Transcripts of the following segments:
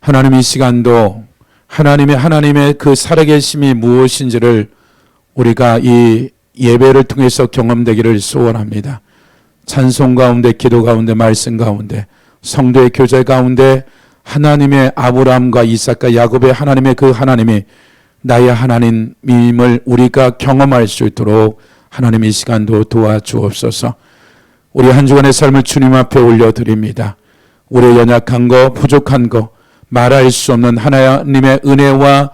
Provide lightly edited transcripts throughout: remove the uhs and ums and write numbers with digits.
하나님 이 시간도 하나님의 그 살아계심이 무엇인지를 우리가 이 예배를 통해서 경험되기를 소원합니다. 찬송 가운데, 기도 가운데, 말씀 가운데, 성도의 교제 가운데 하나님의 아브라함과 이삭과 야곱의 하나님의 그 하나님이 나의 하나님임을 우리가 경험할 수 있도록 하나님 이 시간도 도와주옵소서. 우리 한 주간의 삶을 주님 앞에 올려드립니다. 우리의 연약한 거, 부족한 거, 말할 수 없는 하나님의 은혜와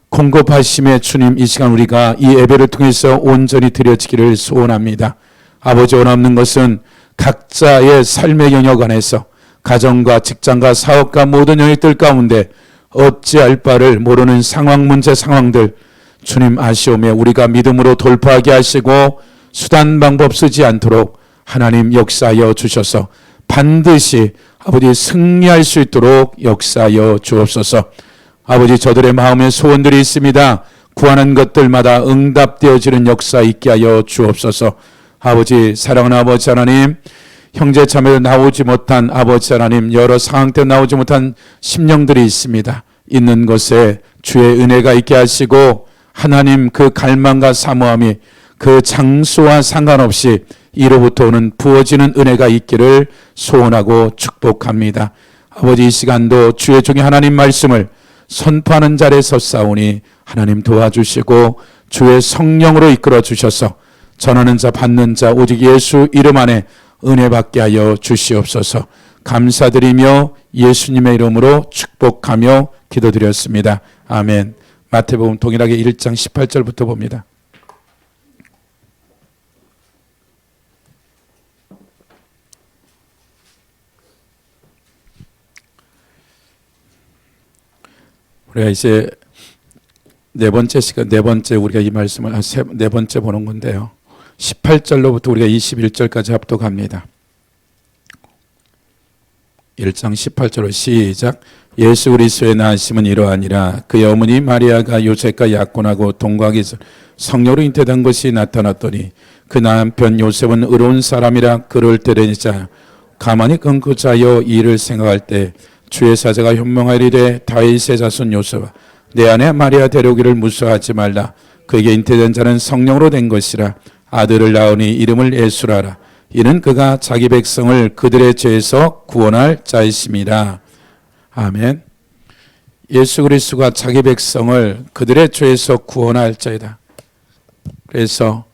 공급하심에 주님 이 시간 우리가 이 예배를 통해서 온전히 드려지기를 소원합니다. 아버지, 원하는 것은 각자의 삶의 영역 안에서 가정과 직장과 사업과 모든 영역들 가운데 어찌할 바를 모르는 상황, 문제, 상황들 주님 아시오며 우리가 믿음으로 돌파하게 하시고 수단 방법 쓰지 않도록 하나님 역사하여 주셔서 반드시 아버지 승리할 수 있도록 역사하여 주옵소서. 아버지, 저들의 마음에 소원들이 있습니다. 구하는 것들마다 응답되어지는 역사 있게 하여 주옵소서. 아버지, 사랑하는 아버지 하나님, 형제 자매로 나오지 못한 아버지 하나님, 여러 상황 때 나오지 못한 심령들이 있습니다. 있는 것에 주의 은혜가 있게 하시고 하나님 그 갈망과 사모함이 그 장소와 상관없이 이로부터 오는 부어지는 은혜가 있기를 소원하고 축복합니다. 아버지, 이 시간도 주의 종의 하나님 말씀을 선포하는 자리에 섰사오니 하나님 도와주시고 주의 성령으로 이끌어 주셔서 전하는 자 받는 자 오직 예수 이름 안에 은혜 받게 하여 주시옵소서. 감사드리며 예수님의 이름으로 축복하며 기도드렸습니다. 아멘. 마태복음 동일하게 1장 18절부터 봅니다. 우리가 이제 네 번째 우리가 이 말씀을 네 번째 보는 건데요. 18절로부터 우리가 21절까지 합독합니다. 1장 18절로 시작. 예수 그리스도의 나심은 이러하니라. 그의 어머니 마리아가 요셉과 약혼하고 동거하기 전 성령으로 잉태된 것이 나타났더니 그 남편 요셉은 의로운 사람이라 그를 데려니자 가만히 끊고 자여 이를 생각할 때 주의 사자가 현명하리되 다윗의 자손 요셉아 내 아내 마리아 데려오기를 무서워하지 말라. 그에게 잉태된 자는 성령으로 된 것이라. 아들을 낳으니 이름을 예수라라. 이는 그가 자기 백성을 그들의 죄에서 구원할 자이심이라. 아멘. 예수 그리스도가 자기 백성을 그들의 죄에서 구원할 자이다. 그래서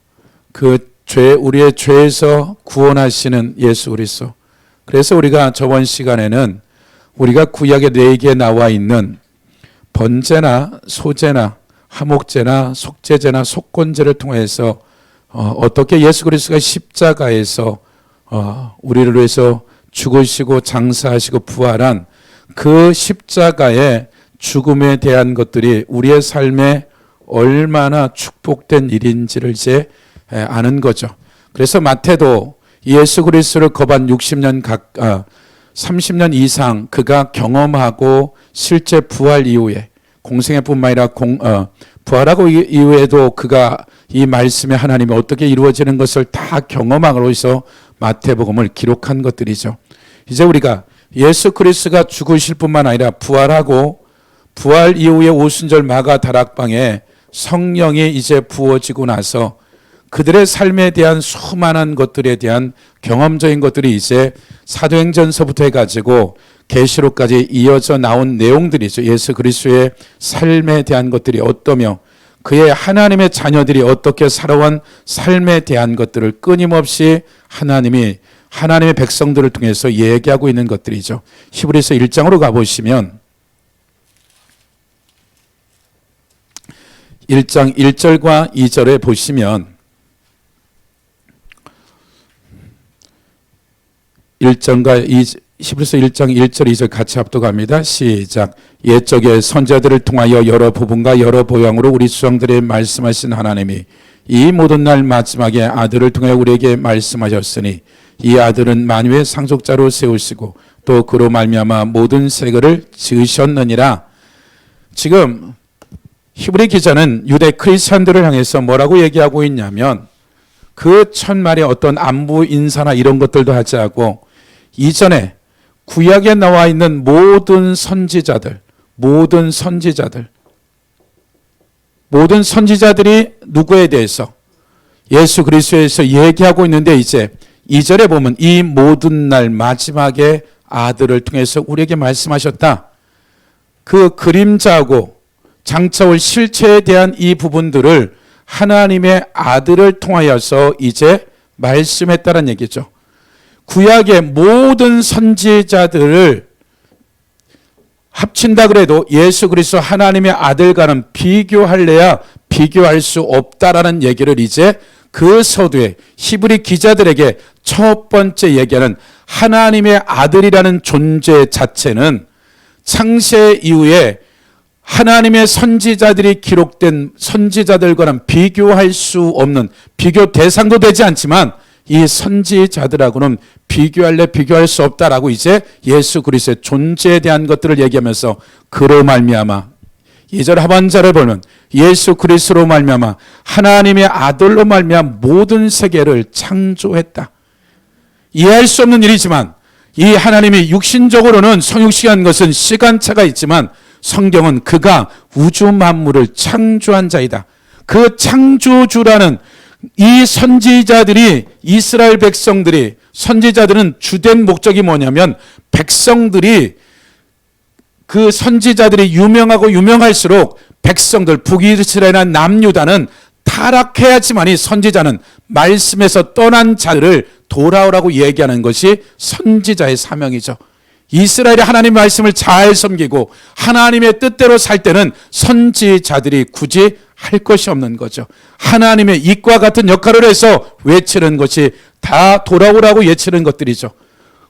우리의 죄에서 구원하시는 예수 그리스도. 그래서 우리가 저번 시간에는 우리가 구약에 4개에 나와 있는 번제나 소제나 화목제나 속죄제나 속건제를 통해서 어떻게 예수 그리스도가 십자가에서 우리를 위해서 죽으시고 장사하시고 부활한 그 십자가의 죽음에 대한 것들이 우리의 삶에 얼마나 축복된 일인지를 이제 아는 거죠. 그래서 마태도 예수 그리스도를 거반 30년 이상 그가 경험하고 실제 부활 이후에 공생애 뿐만 아니라 부활하고 이후에도 그가 이 말씀의 하나님이 어떻게 이루어지는 것을 다 경험함으로써 마태복음을 기록한 것들이죠. 이제 우리가 예수 그리스도가 죽으실 뿐만 아니라 부활하고 부활 이후에 오순절 마가 다락방에 성령이 이제 부어지고 나서 그들의 삶에 대한 수많은 것들에 대한 경험적인 것들이 이제 사도행전서부터 해가지고 계시록까지 이어져 나온 내용들이죠. 예수 그리스도의 삶에 대한 것들이 어떠며 그의 하나님의 자녀들이 어떻게 살아온 삶에 대한 것들을 끊임없이 하나님의 백성들을 통해서 얘기하고 있는 것들이죠. 히브리서 1장으로 가보시면 1장 1절과 2절에 보시면 히브리서 1장 1절 2절 같이 합독합니다. 시작. 옛적에 선지자들을 통하여 여러 부분과 여러 보양으로 우리 수장들의 말씀하신 하나님이 이 모든 날 마지막에 아들을 통하여 우리에게 말씀하셨으니 이 아들은 만유의 상속자로 세우시고 또 그로 말미암아 모든 세계를 지으셨느니라. 지금 히브리 기자는 유대 크리스찬들을 향해서 뭐라고 얘기하고 있냐면 그 첫말에 어떤 안부 인사나 이런 것들도 하지 않고 이전에 구약에 나와 있는 모든 선지자들이 누구에 대해서? 예수 그리스도에서 얘기하고 있는데, 이제 2절에 보면 이 모든 날 마지막에 아들을 통해서 우리에게 말씀하셨다. 그 그림자하고 장차 올 실체에 대한 이 부분들을 하나님의 아들을 통하여서 이제 말씀했다는 얘기죠. 구약의 모든 선지자들을 합친다 그래도 예수 그리스도 하나님의 아들과는 비교할래야 비교할 수 없다라는 얘기를 이제 그 서두에 히브리 기자들에게 첫 번째 얘기하는 하나님의 아들이라는 존재 자체는 창세 이후에 하나님의 선지자들이 기록된 선지자들과는 비교할 수 없는, 비교 대상도 되지 않지만 이 선지자들하고는 비교할 수 없다라고 이제 예수 그리스도의 존재에 대한 것들을 얘기하면서 그로 말미암아 2절 하반절을 보면 예수 그리스도로 말미암아 하나님의 아들로 말미암아 모든 세계를 창조했다. 이해할 수 없는 일이지만 이 하나님이 육신적으로는 성육시한 것은 시간차가 있지만 성경은 그가 우주 만물을 창조한 자이다. 그 창조주라는 이 선지자들이, 이스라엘 백성들이, 선지자들은 주된 목적이 뭐냐면 백성들이, 그 선지자들이 유명하고 유명할수록 백성들, 북이스라엘이나 남유다는 타락해야지만이 선지자는 말씀에서 떠난 자들을 돌아오라고 얘기하는 것이 선지자의 사명이죠. 이스라엘이 하나님의 말씀을 잘 섬기고 하나님의 뜻대로 살 때는 선지자들이 굳이 할 것이 없는 거죠. 하나님의 이과 같은 역할을 해서 외치는 것이 다 돌아오라고 외치는 것들이죠.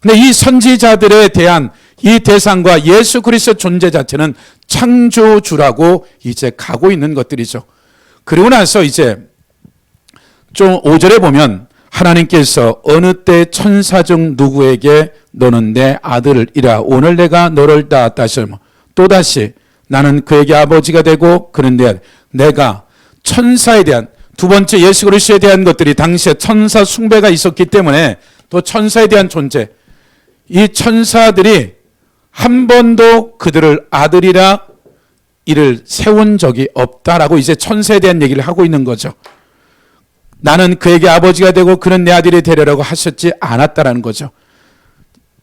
근데 이 선지자들에 대한 이 대상과 예수 그리스도 존재 자체는 창조주라고 이제 가고 있는 것들이죠. 그리고 나서 이제 좀 5절에 보면 하나님께서 어느 때 천사 중 누구에게 너는 내 아들이라 오늘 내가 너를 낳았다 하시면 또다시 나는 그에게 아버지가 되고 그는 내가 천사에 대한 두 번째 예수 그리스도에 대한 것들이 당시에 천사 숭배가 있었기 때문에 또 천사에 대한 존재, 이 천사들이 한 번도 그들을 아들이라 이를 세운 적이 없다라고 이제 천사에 대한 얘기를 하고 있는 거죠. 나는 그에게 아버지가 되고 그는 내 아들이 되려고 하셨지 않았다라는 거죠.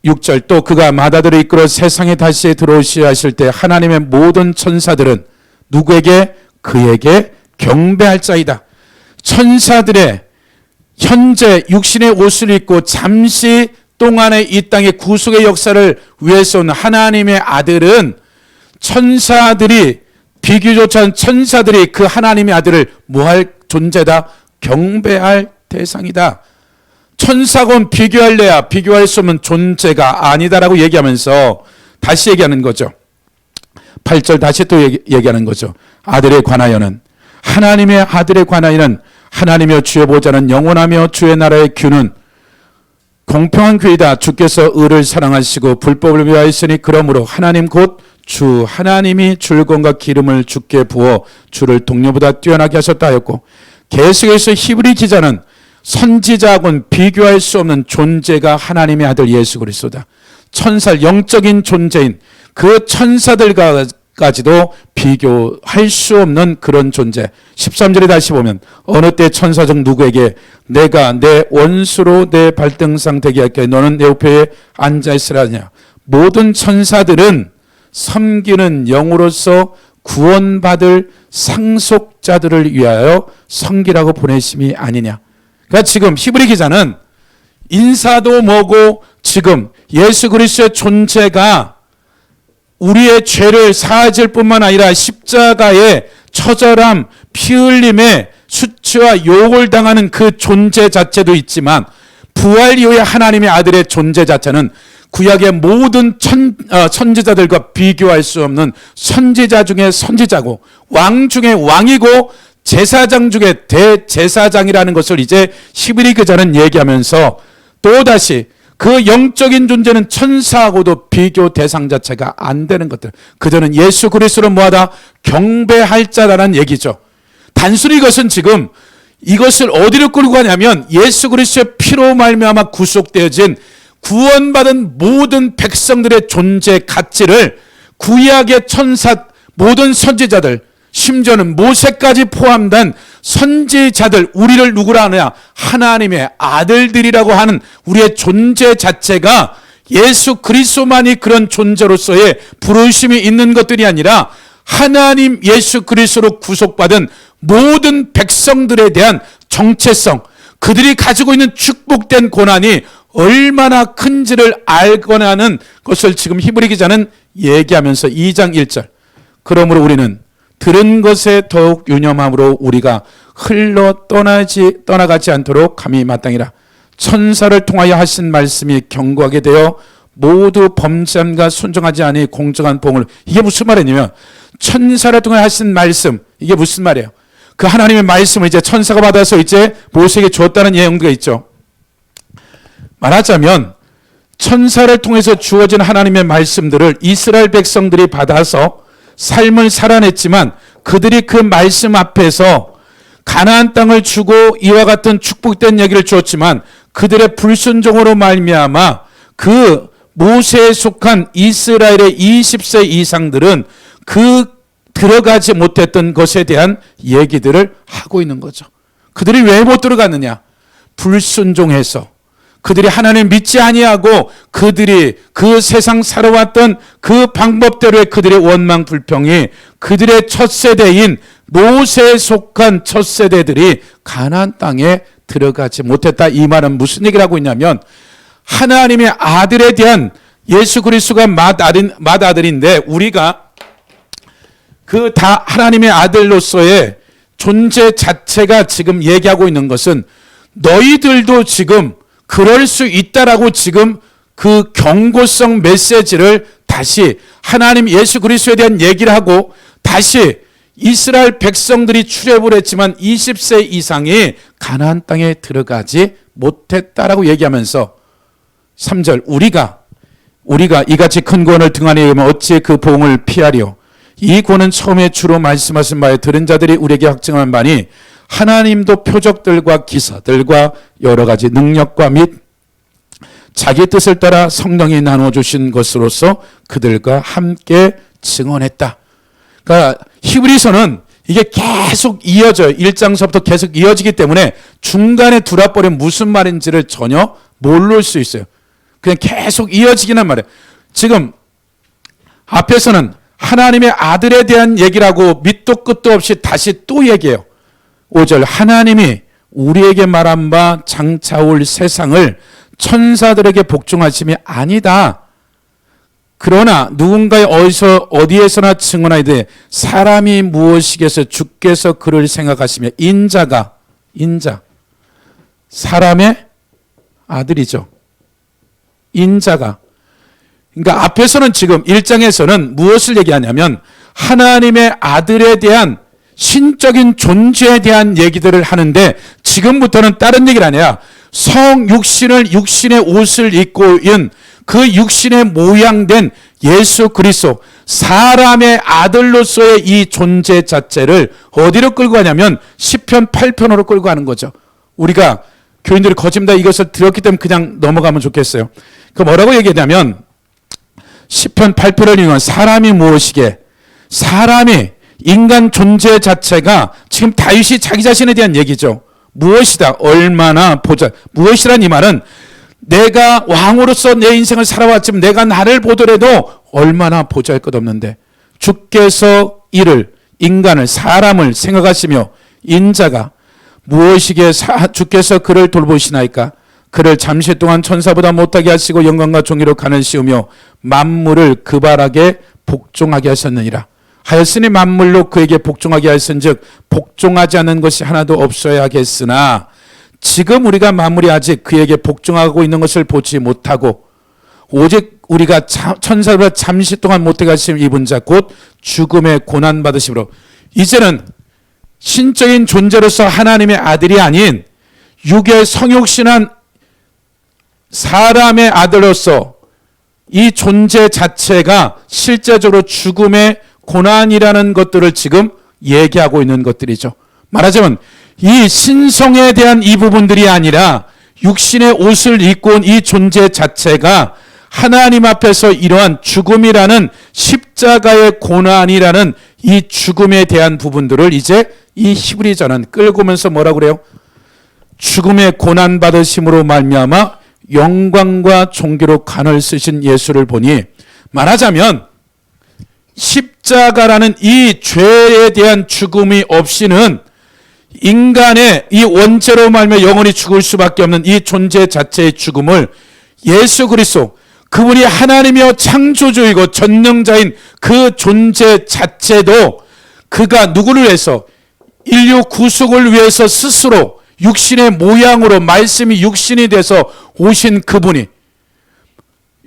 6절 또 그가 마다들을 이끌어 세상에 다시 들어오시려 하실 때 하나님의 모든 천사들은 누구에게? 그에게 경배할 자이다. 천사들의 현재 육신의 옷을 입고 잠시 동안의 이 땅의 구속의 역사를 위해서 온 하나님의 아들은 천사들이, 비교조차 않은 천사들이 그 하나님의 아들을 뭐할 존재다? 경배할 대상이다. 천사건 비교할래야 비교할 수 없는 존재가 아니다라고 얘기하면서 다시 얘기하는 거죠. 8절 다시 또 얘기하는 거죠. 아들에 관하여는, 하나님의 아들에 관하여는 하나님의 주의 보좌는 영원하며 주의 나라의 규는 공평한 규이다. 주께서 의를 사랑하시고 불법을 위하였으니 그러므로 하나님 곧 주 하나님이 줄건과 기름을 주께 부어 주를 동료보다 뛰어나게 하셨다 하였고, 계속해서 히브리 기자는 선지자하고는 비교할 수 없는 존재가 하나님의 아들 예수 그리스도다. 천사, 영적인 존재인 그 천사들까지도 비교할 수 없는 그런 존재. 13절에 다시 보면 어느 때 천사 중 누구에게 내가 내 원수로 내 발등상 되게 할게 너는 내 우편에 앉아있으라냐. 모든 천사들은 섬기는 영으로서 구원받을 상속자들을 위하여 섬기라고 보내심이 아니냐. 그러니까 지금 히브리 기자는 인사도 뭐고 지금 예수 그리스도의 존재가 우리의 죄를 사하실 뿐만 아니라 십자가의 처절함, 피 흘림의 수치와 욕을 당하는 그 존재 자체도 있지만 부활 이후에 하나님의 아들의 존재 자체는 구약의 모든 선지자들과 비교할 수 없는 선지자 중에 선지자고 왕 중에 왕이고 제사장 중에 대제사장이라는 것을 이제 히브리 기자는 얘기하면서 또다시 그 영적인 존재는 천사하고도 비교 대상 자체가 안 되는 것들. 그들은 예수 그리스도를 뭐하다? 경배할 자라는 얘기죠. 단순히 이것은 지금 이것을 어디로 끌고 가냐면 예수 그리스도의 피로 말미암아 구속되어진 구원받은 모든 백성들의 존재 가치를 구약의 천사, 모든 선지자들, 심지어는 모세까지 포함된 선지자들, 우리를 누구라 하느냐? 하나님의 아들들이라고 하는 우리의 존재 자체가 예수 그리스도만이 그런 존재로서의 부르심이 있는 것들이 아니라 하나님 예수 그리스도로 구속받은 모든 백성들에 대한 정체성, 그들이 가지고 있는 축복된 고난이 얼마나 큰지를 알거나 하는 것을 지금 히브리 기자는 얘기하면서 2장 1절, 그러므로 우리는 들은 것에 더욱 유념함으로 우리가 떠나가지 않도록 함이 마땅이라. 천사를 통하여 하신 말씀이 견고하게 되어 모두 범죄함과 순종하지 아니 공정한 봉을, 이게 무슨 말이냐면 천사를 통해 하신 말씀, 이게 무슨 말이에요? 그 하나님의 말씀을 이제 천사가 받아서 이제 모세에게 주었다는 내용도 있죠. 말하자면 천사를 통해서 주어진 하나님의 말씀들을 이스라엘 백성들이 받아서 삶을 살아냈지만 그들이 그 말씀 앞에서 가나안 땅을 주고 이와 같은 축복된 얘기를 주었지만 그들의 불순종으로 말미암아 그 모세에 속한 이스라엘의 20세 이상들은 그 들어가지 못했던 것에 대한 얘기들을 하고 있는 거죠. 그들이 왜 못 들어갔느냐? 불순종해서, 그들이 하나님 믿지 아니하고 그들이 그 세상 살아왔던 그 방법대로의 그들의 원망 불평이 그들의 첫 세대인 모세에 속한 첫 세대들이 가나안 땅에 들어가지 못했다. 이 말은 무슨 얘기를 하고 있냐면 하나님의 아들에 대한, 예수 그리스도가 맏아들인데 우리가 그 다 하나님의 아들로서의 존재 자체가 지금 얘기하고 있는 것은 너희들도 지금 그럴 수 있다라고 지금 그 경고성 메시지를 다시 하나님 예수 그리스도에 대한 얘기를 하고, 다시 이스라엘 백성들이 출애굽을 했지만 20세 이상이 가나안 땅에 들어가지 못했다라고 얘기하면서 3절, 우리가 이같이 큰 구원을 등한히 여기면 어찌 그 보응을 피하리요? 이 구원은 처음에 주로 말씀하신 바에 들은 자들이 우리에게 확증한 바니 하나님도 표적들과 기사들과 여러 가지 능력과 및 자기 뜻을 따라 성령이 나누어 주신 것으로서 그들과 함께 증언했다. 그러니까 히브리서는 이게 계속 이어져요. 1장서부터 계속 이어지기 때문에 중간에 둘러버리면 무슨 말인지를 전혀 모를 수 있어요. 그냥 계속 이어지기는 말이에요. 지금 앞에서는 하나님의 아들에 대한 얘기를 하고 밑도 끝도 없이 다시 또 얘기해요. 5절, 하나님이 우리에게 말한 바 장차 올 세상을 천사들에게 복종하심이 아니다. 그러나 누군가의 어디에서나 증언하되 사람이 무엇이겠어 주께서 그를 생각하시며 인자 사람의 아들이죠. 인자가, 그러니까 앞에서는 지금 1장에서는 무엇을 얘기하냐면 하나님의 아들에 대한 신적인 존재에 대한 얘기들을 하는데 지금부터는 다른 얘기를 하냐, 육신의 옷을 입고 있는 그 육신의 모양된 예수 그리스도, 사람의 아들로서의 이 존재 자체를 어디로 끌고 가냐면 시편 8편으로 끌고 가는 거죠. 우리가 교인들이 거짓다 이것을 들었기 때문에 그냥 넘어가면 좋겠어요. 그 뭐라고 얘기하냐면 시편 8편을 읽으면 사람이 무엇이게, 사람이 인간 존재 자체가 지금 다윗이 자기 자신에 대한 얘기죠. 무엇이다, 얼마나 보잘, 무엇이란 이 말은 내가 왕으로서 내 인생을 살아왔지만 내가 나를 보더라도 얼마나 보잘것없는데 주께서 인간을 사람을 생각하시며 인자가 무엇이기에 주께서 그를 돌보시나이까? 그를 잠시 동안 천사보다 못하게 하시고 영광과 존귀로 가는 씌우며 만물을 그발하게 복종하게 하셨느니라. 하였으니 만물로 그에게 복종하게 하였은즉 복종하지 않는 것이 하나도 없어야 하겠으나 지금 우리가 만물이 아직 그에게 복종하고 있는 것을 보지 못하고 오직 우리가 천사보다 잠시 동안 못하게 하심 입은 자 곧 죽음의 고난 받으심으로, 이제는 신적인 존재로서 하나님의 아들이 아닌 육의 성육신한 사람의 아들로서 이 존재 자체가 실제적으로 죽음의 고난이라는 것들을 지금 얘기하고 있는 것들이죠. 말하자면 이 신성에 대한 이 부분들이 아니라 육신의 옷을 입고 온 이 존재 자체가 하나님 앞에서 이러한 죽음이라는 십자가의 고난이라는 이 죽음에 대한 부분들을 이제 이 히브리서는 끌고 오면서 뭐라고 그래요? 죽음의 고난 받으심으로 말미암아 영광과 존귀로 간을 쓰신 예수를 보니, 말하자면 십자가라는 이 죄에 대한 죽음이 없이는 인간의 이 원죄로 말미암아 영원히 죽을 수밖에 없는 이 존재 자체의 죽음을 예수 그리스도, 그분이 하나님이여 창조주이고 전능자인 그 존재 자체도 그가 누구를 위해서, 인류 구속을 위해서 스스로 육신의 모양으로 말씀이 육신이 돼서 오신 그분이,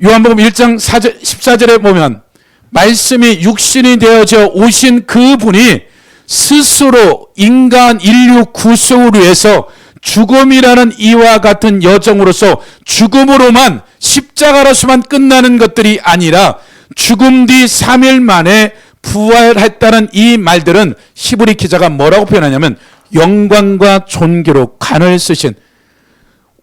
요한복음 1장 14절에 보면 말씀이 육신이 되어져 오신 그분이 스스로 인간 인류 구속을 위해서 죽음이라는 이와 같은 여정으로서 죽음으로만, 십자가로서만 끝나는 것들이 아니라 죽음 뒤 3일 만에 부활했다는 이 말들은 히브리 기자가 뭐라고 표현하냐면 영광과 존귀로 간을 쓰신,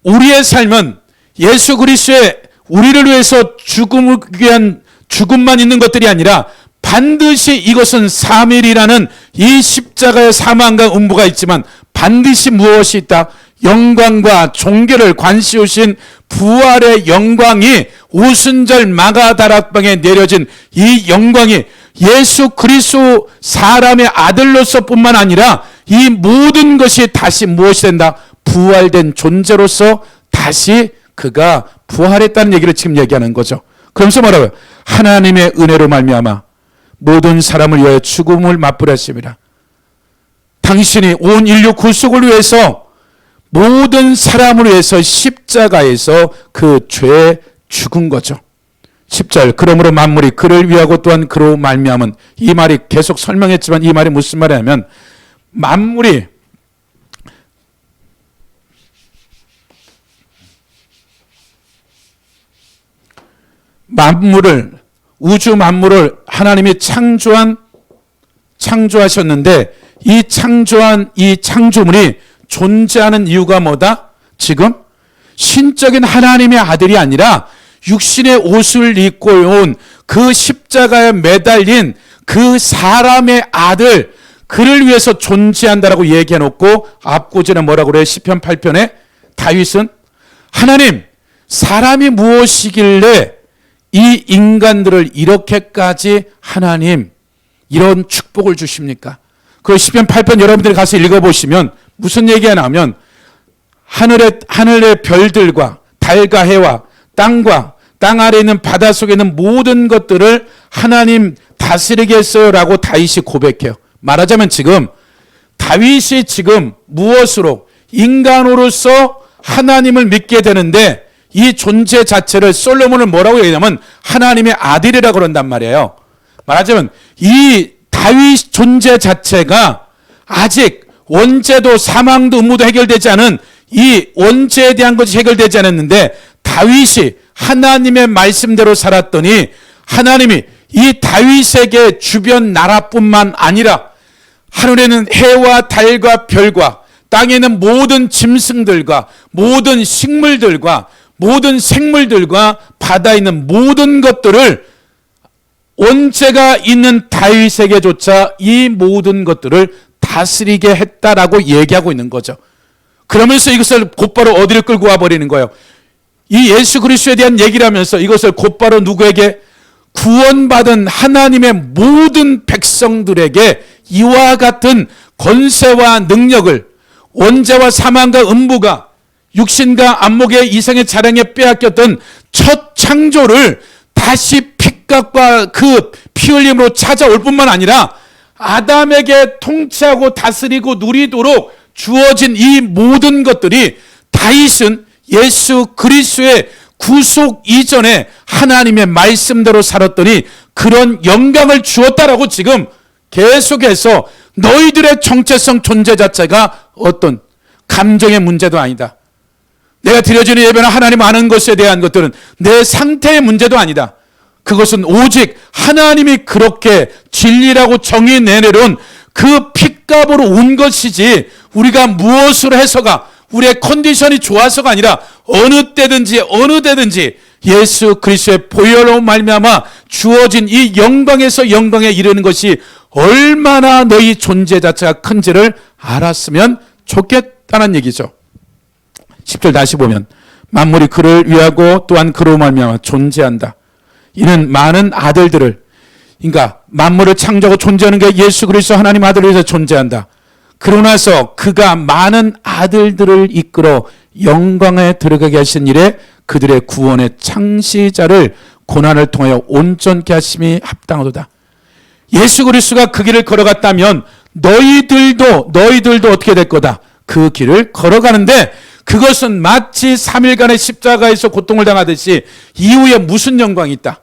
우리의 삶은 예수 그리스도의 우리를 위해서 죽음을 위한 죽음만 있는 것들이 아니라 반드시 이것은 3일이라는 이 십자가의 사망과 음부가 있지만 반드시 무엇이 있다? 영광과 존귀를 관시우신 부활의 영광이 오순절 마가다락방에 내려진 이 영광이 예수 그리스도 사람의 아들로서 뿐만 아니라 이 모든 것이 다시 무엇이 된다? 부활된 존재로서 다시 그가 부활했다는 얘기를 지금 얘기하는 거죠. 그러면서 뭐라고요? 하나님의 은혜로 말미암아 모든 사람을 위하여 죽음을 맛보렸습니다. 당신이 온 인류 구속을 위해서 모든 사람을 위해서 십자가에서 그 죄에 죽은 거죠. 10절, 그러므로 만물이 그를 위하고 또한 그로 말미암은, 이 말이 계속 설명했지만 이 말이 무슨 말이냐면 만물이 우주 만물을 하나님이 창조하셨는데 이 창조한 이 창조물이 존재하는 이유가 뭐다? 지금 신적인 하나님의 아들이 아니라 육신의 옷을 입고 온 그 십자가에 매달린 그 사람의 아들, 그를 위해서 존재한다라고 얘기해 놓고 앞구절에 뭐라고 그래요? 시편 8편에 다윗은 하나님, 사람이 무엇이길래 이 인간들을 이렇게까지 하나님 이런 축복을 주십니까? 그 시편 8편 여러분들이 가서 읽어보시면 무슨 얘기가 나오면 하늘의 별들과 달과 해와 땅과 땅 아래에 있는 바다 속에 있는 모든 것들을 하나님 다스리게 했어요라고 다윗이 고백해요. 말하자면 지금 다윗이 지금 무엇으로 인간으로서 하나님을 믿게 되는데 이 존재 자체를 솔로몬을 뭐라고 얘기하냐면 하나님의 아들이라고 그런단 말이에요. 말하자면 이 다윗 존재 자체가 아직 원죄도 사망도 음모도 해결되지 않은 이 원죄에 대한 것이 해결되지 않았는데 다윗이 하나님의 말씀대로 살았더니 하나님이 이 다윗에게 주변 나라뿐만 아니라 하늘에는 해와 달과 별과 땅에는 모든 짐승들과 모든 식물들과 모든 생물들과 바다에 있는 모든 것들을 원죄가 있는 다윗에게조차 이 모든 것들을 다스리게 했다라고 얘기하고 있는 거죠. 그러면서 이것을 곧바로 어디를 끌고 와버리는 거예요? 이 예수 그리스도에 대한 얘기를 하면서 이것을 곧바로 누구에게? 구원받은 하나님의 모든 백성들에게 이와 같은 권세와 능력을, 원죄와 사망과 음부가 육신과 안목의 이성의 자랑에 빼앗겼던 첫 창조를 다시 핏값과 그 피 흘림으로 찾아올 뿐만 아니라 아담에게 통치하고 다스리고 누리도록 주어진 이 모든 것들이 다윗은 예수 그리스도의 구속 이전에 하나님의 말씀대로 살았더니 그런 영광을 주었다라고 지금 계속해서 너희들의 정체성 존재 자체가 어떤 감정의 문제도 아니다. 내가 드려지는 예배나 하나님 아는 것에 대한 것들은 내 상태의 문제도 아니다. 그것은 오직 하나님이 그렇게 진리라고 정의 내내려온 그 핏값으로 온 것이지 우리가 무엇으로 해서가 우리의 컨디션이 좋아서가 아니라 어느 때든지 어느 때든지 예수 그리스도의 보혈로 말미암아 주어진 이 영광에서 영광에 이르는 것이 얼마나 너희 존재 자체가 큰지를 알았으면 좋겠다는 얘기죠. 10절 다시 보면 만물이 그를 위하고 또한 그로 말미암아 존재한다. 이는 많은 아들들을, 그러니까 만물을 창조하고 존재하는 게 예수 그리스도 하나님 아들을 위해서 존재한다. 그러고 나서 그가 많은 아들들을 이끌어 영광에 들어가게 하신 일에 그들의 구원의 창시자를 고난을 통하여 온전케 하심이 합당하도다. 예수 그리스도가 그 길을 걸어갔다면 너희들도 어떻게 될 거다. 그 길을 걸어가는데 그것은 마치 3일간의 십자가에서 고통을 당하듯이 이후에 무슨 영광이 있다.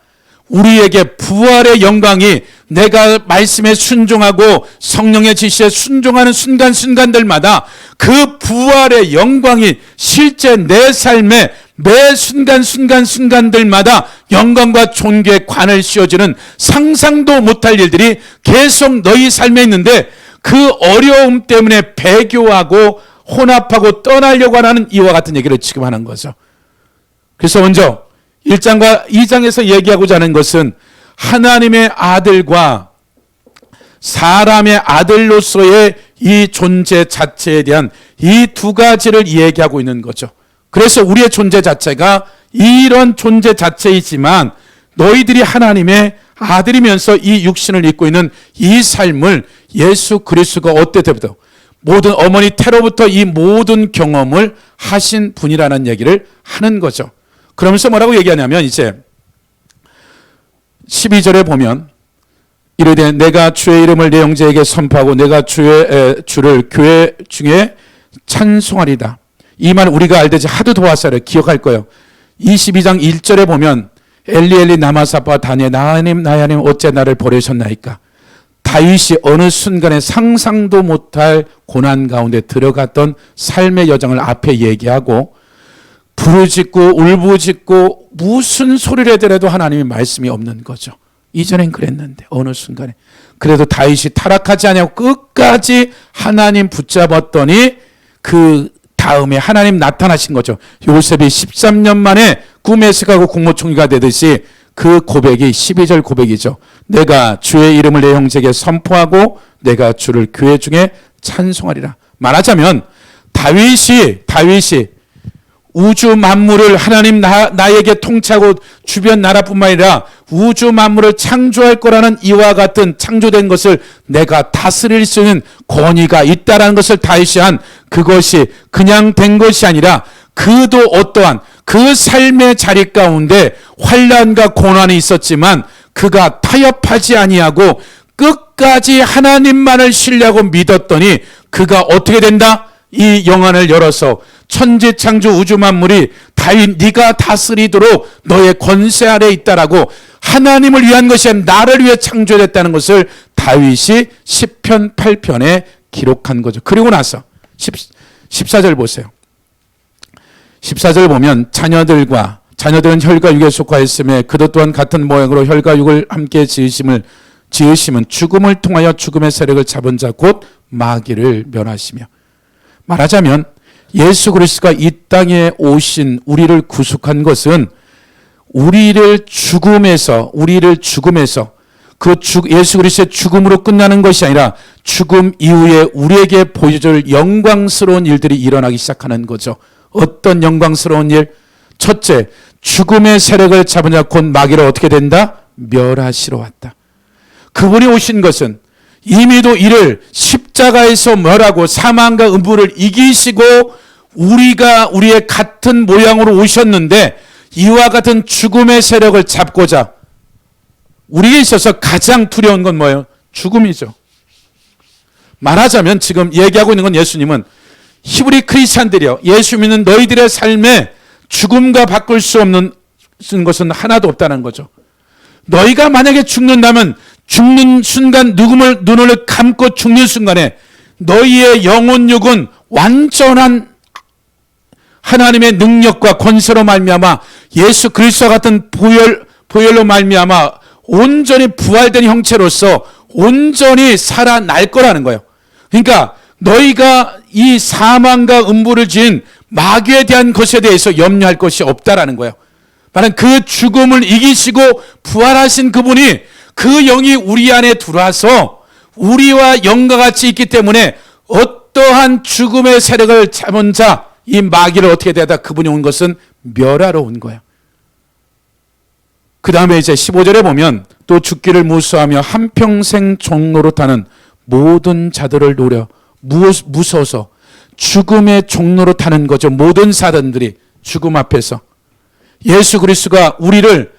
우리에게 부활의 영광이, 내가 말씀에 순종하고 성령의 지시에 순종하는 순간순간들마다 그 부활의 영광이 실제 내 삶의 매 순간순간들마다 영광과 존귀의 관을 씌워주는 상상도 못할 일들이 계속 너희 삶에 있는데 그 어려움 때문에 배교하고 혼합하고 떠나려고 하는 이와 같은 얘기를 지금 하는 거죠. 그래서 먼저 1장과 2장에서 얘기하고자 하는 것은 하나님의 아들과 사람의 아들로서의 이 존재 자체에 대한 이 두 가지를 얘기하고 있는 거죠. 그래서 우리의 존재 자체가 이런 존재 자체이지만 너희들이 하나님의 아들이면서 이 육신을 입고 있는 이 삶을 예수 그리스도가 어때 때부터 모든 어머니 태로부터 이 모든 경험을 하신 분이라는 얘기를 하는 거죠. 그러면서 뭐라고 얘기하냐면 이제 12절에 보면 이르되 내가 주의 이름을 내 형제에게 선포하고 내가 주를 교회 중에 찬송하리다. 이 말 우리가 알듯이 하도 도와서를 기억할 거예요. 22장 1절에 보면 엘리 엘리 라마 사박다니 나의 하나님 어째 나를 버리셨나이까. 다윗이 어느 순간에 상상도 못할 고난 가운데 들어갔던 삶의 여정을 앞에 얘기하고 부르짖고 울부짖고 무슨 소리를 해더라도 하나님의 말씀이 없는 거죠. 이전엔 그랬는데 어느 순간에 그래도 다윗이 타락하지 않냐고 끝까지 하나님 붙잡았더니 그 다음에 하나님 나타나신 거죠. 요셉이 13년 만에 꿈에서 가고 국무총리가 되듯이 그 고백이 12절 고백이죠. 내가 주의 이름을 내 형제에게 선포하고 내가 주를 교회 중에 찬송하리라. 말하자면 다윗이 우주 만물을 하나님 나에게 통치하고 주변 나라뿐만 아니라 우주 만물을 창조할 거라는 이와 같은 창조된 것을 내가 다스릴 수 있는 권위가 있다라는 것을 다윗이 한 그것이 그냥 된 것이 아니라 그도 어떠한 그 삶의 자리 가운데 환난과 고난이 있었지만 그가 타협하지 아니하고 끝까지 하나님만을 신뢰하고 믿었더니 그가 어떻게 된다? 이 영안을 열어서 천지 창조 우주 만물이 다윗 네가 다스리도록 너의 권세 아래 있다라고 하나님을 위한 것이 아니라 나를 위해 창조됐다는 것을 다윗이 시편 8편에 기록한 거죠. 그리고 나서 14절 보세요. 14절 보면 자녀들은 혈과 육에 속하였으며 그도 또한 같은 모양으로 혈과 육을 함께 지으심은 죽음을 통하여 죽음의 세력을 잡은 자 곧 마귀를 멸하시며. 말하자면 예수 그리스도가 이 땅에 오신 우리를 구속한 것은 우리를 죽음에서 예수 그리스도의 죽음으로 끝나는 것이 아니라 죽음 이후에 우리에게 보여줄 영광스러운 일들이 일어나기 시작하는 거죠. 어떤 영광스러운 일? 첫째, 죽음의 세력을 잡은 자 곧 마귀를 어떻게 된다? 멸하시러 왔다. 그분이 오신 것은 이미도 이를 십자가에서 멸하고 사망과 음부를 이기시고 우리의 같은 모양으로 오셨는데 이와 같은 죽음의 세력을 잡고자 우리에 있어서 가장 두려운 건 뭐예요? 죽음이죠. 말하자면 지금 얘기하고 있는 건 예수님은 히브리 크리스찬들이요. 예수 믿는 너희들의 삶에 죽음과 바꿀 수 없는 것은 하나도 없다는 거죠. 너희가 만약에 죽는다면 죽는 순간 눈을 감고 죽는 순간에 너희의 영혼육은 완전한 하나님의 능력과 권세로 말미암아 예수 그리스도와 같은 보혈로 말미암아 온전히 부활된 형체로서 온전히 살아날 거라는 거예요. 그러니까 너희가 이 사망과 음부를 지은 마귀에 대한 것에 대해서 염려할 것이 없다라는 거예요. 말은 그 죽음을 이기시고 부활하신 그분이 그 영이 우리 안에 들어와서 우리와 영과 같이 있기 때문에 어떠한 죽음의 세력을 잡은 자, 이 마귀를 어떻게 대하다 그분이 온 것은 멸하러 온 거예요. 그 다음에 이제 15절에 보면 또 죽기를 무서워하며 한평생 종노릇하는 모든 자들을 노려 무서워서 죽음의 종로로 타는 거죠. 모든 사람들이 죽음 앞에서 예수 그리스도가 우리를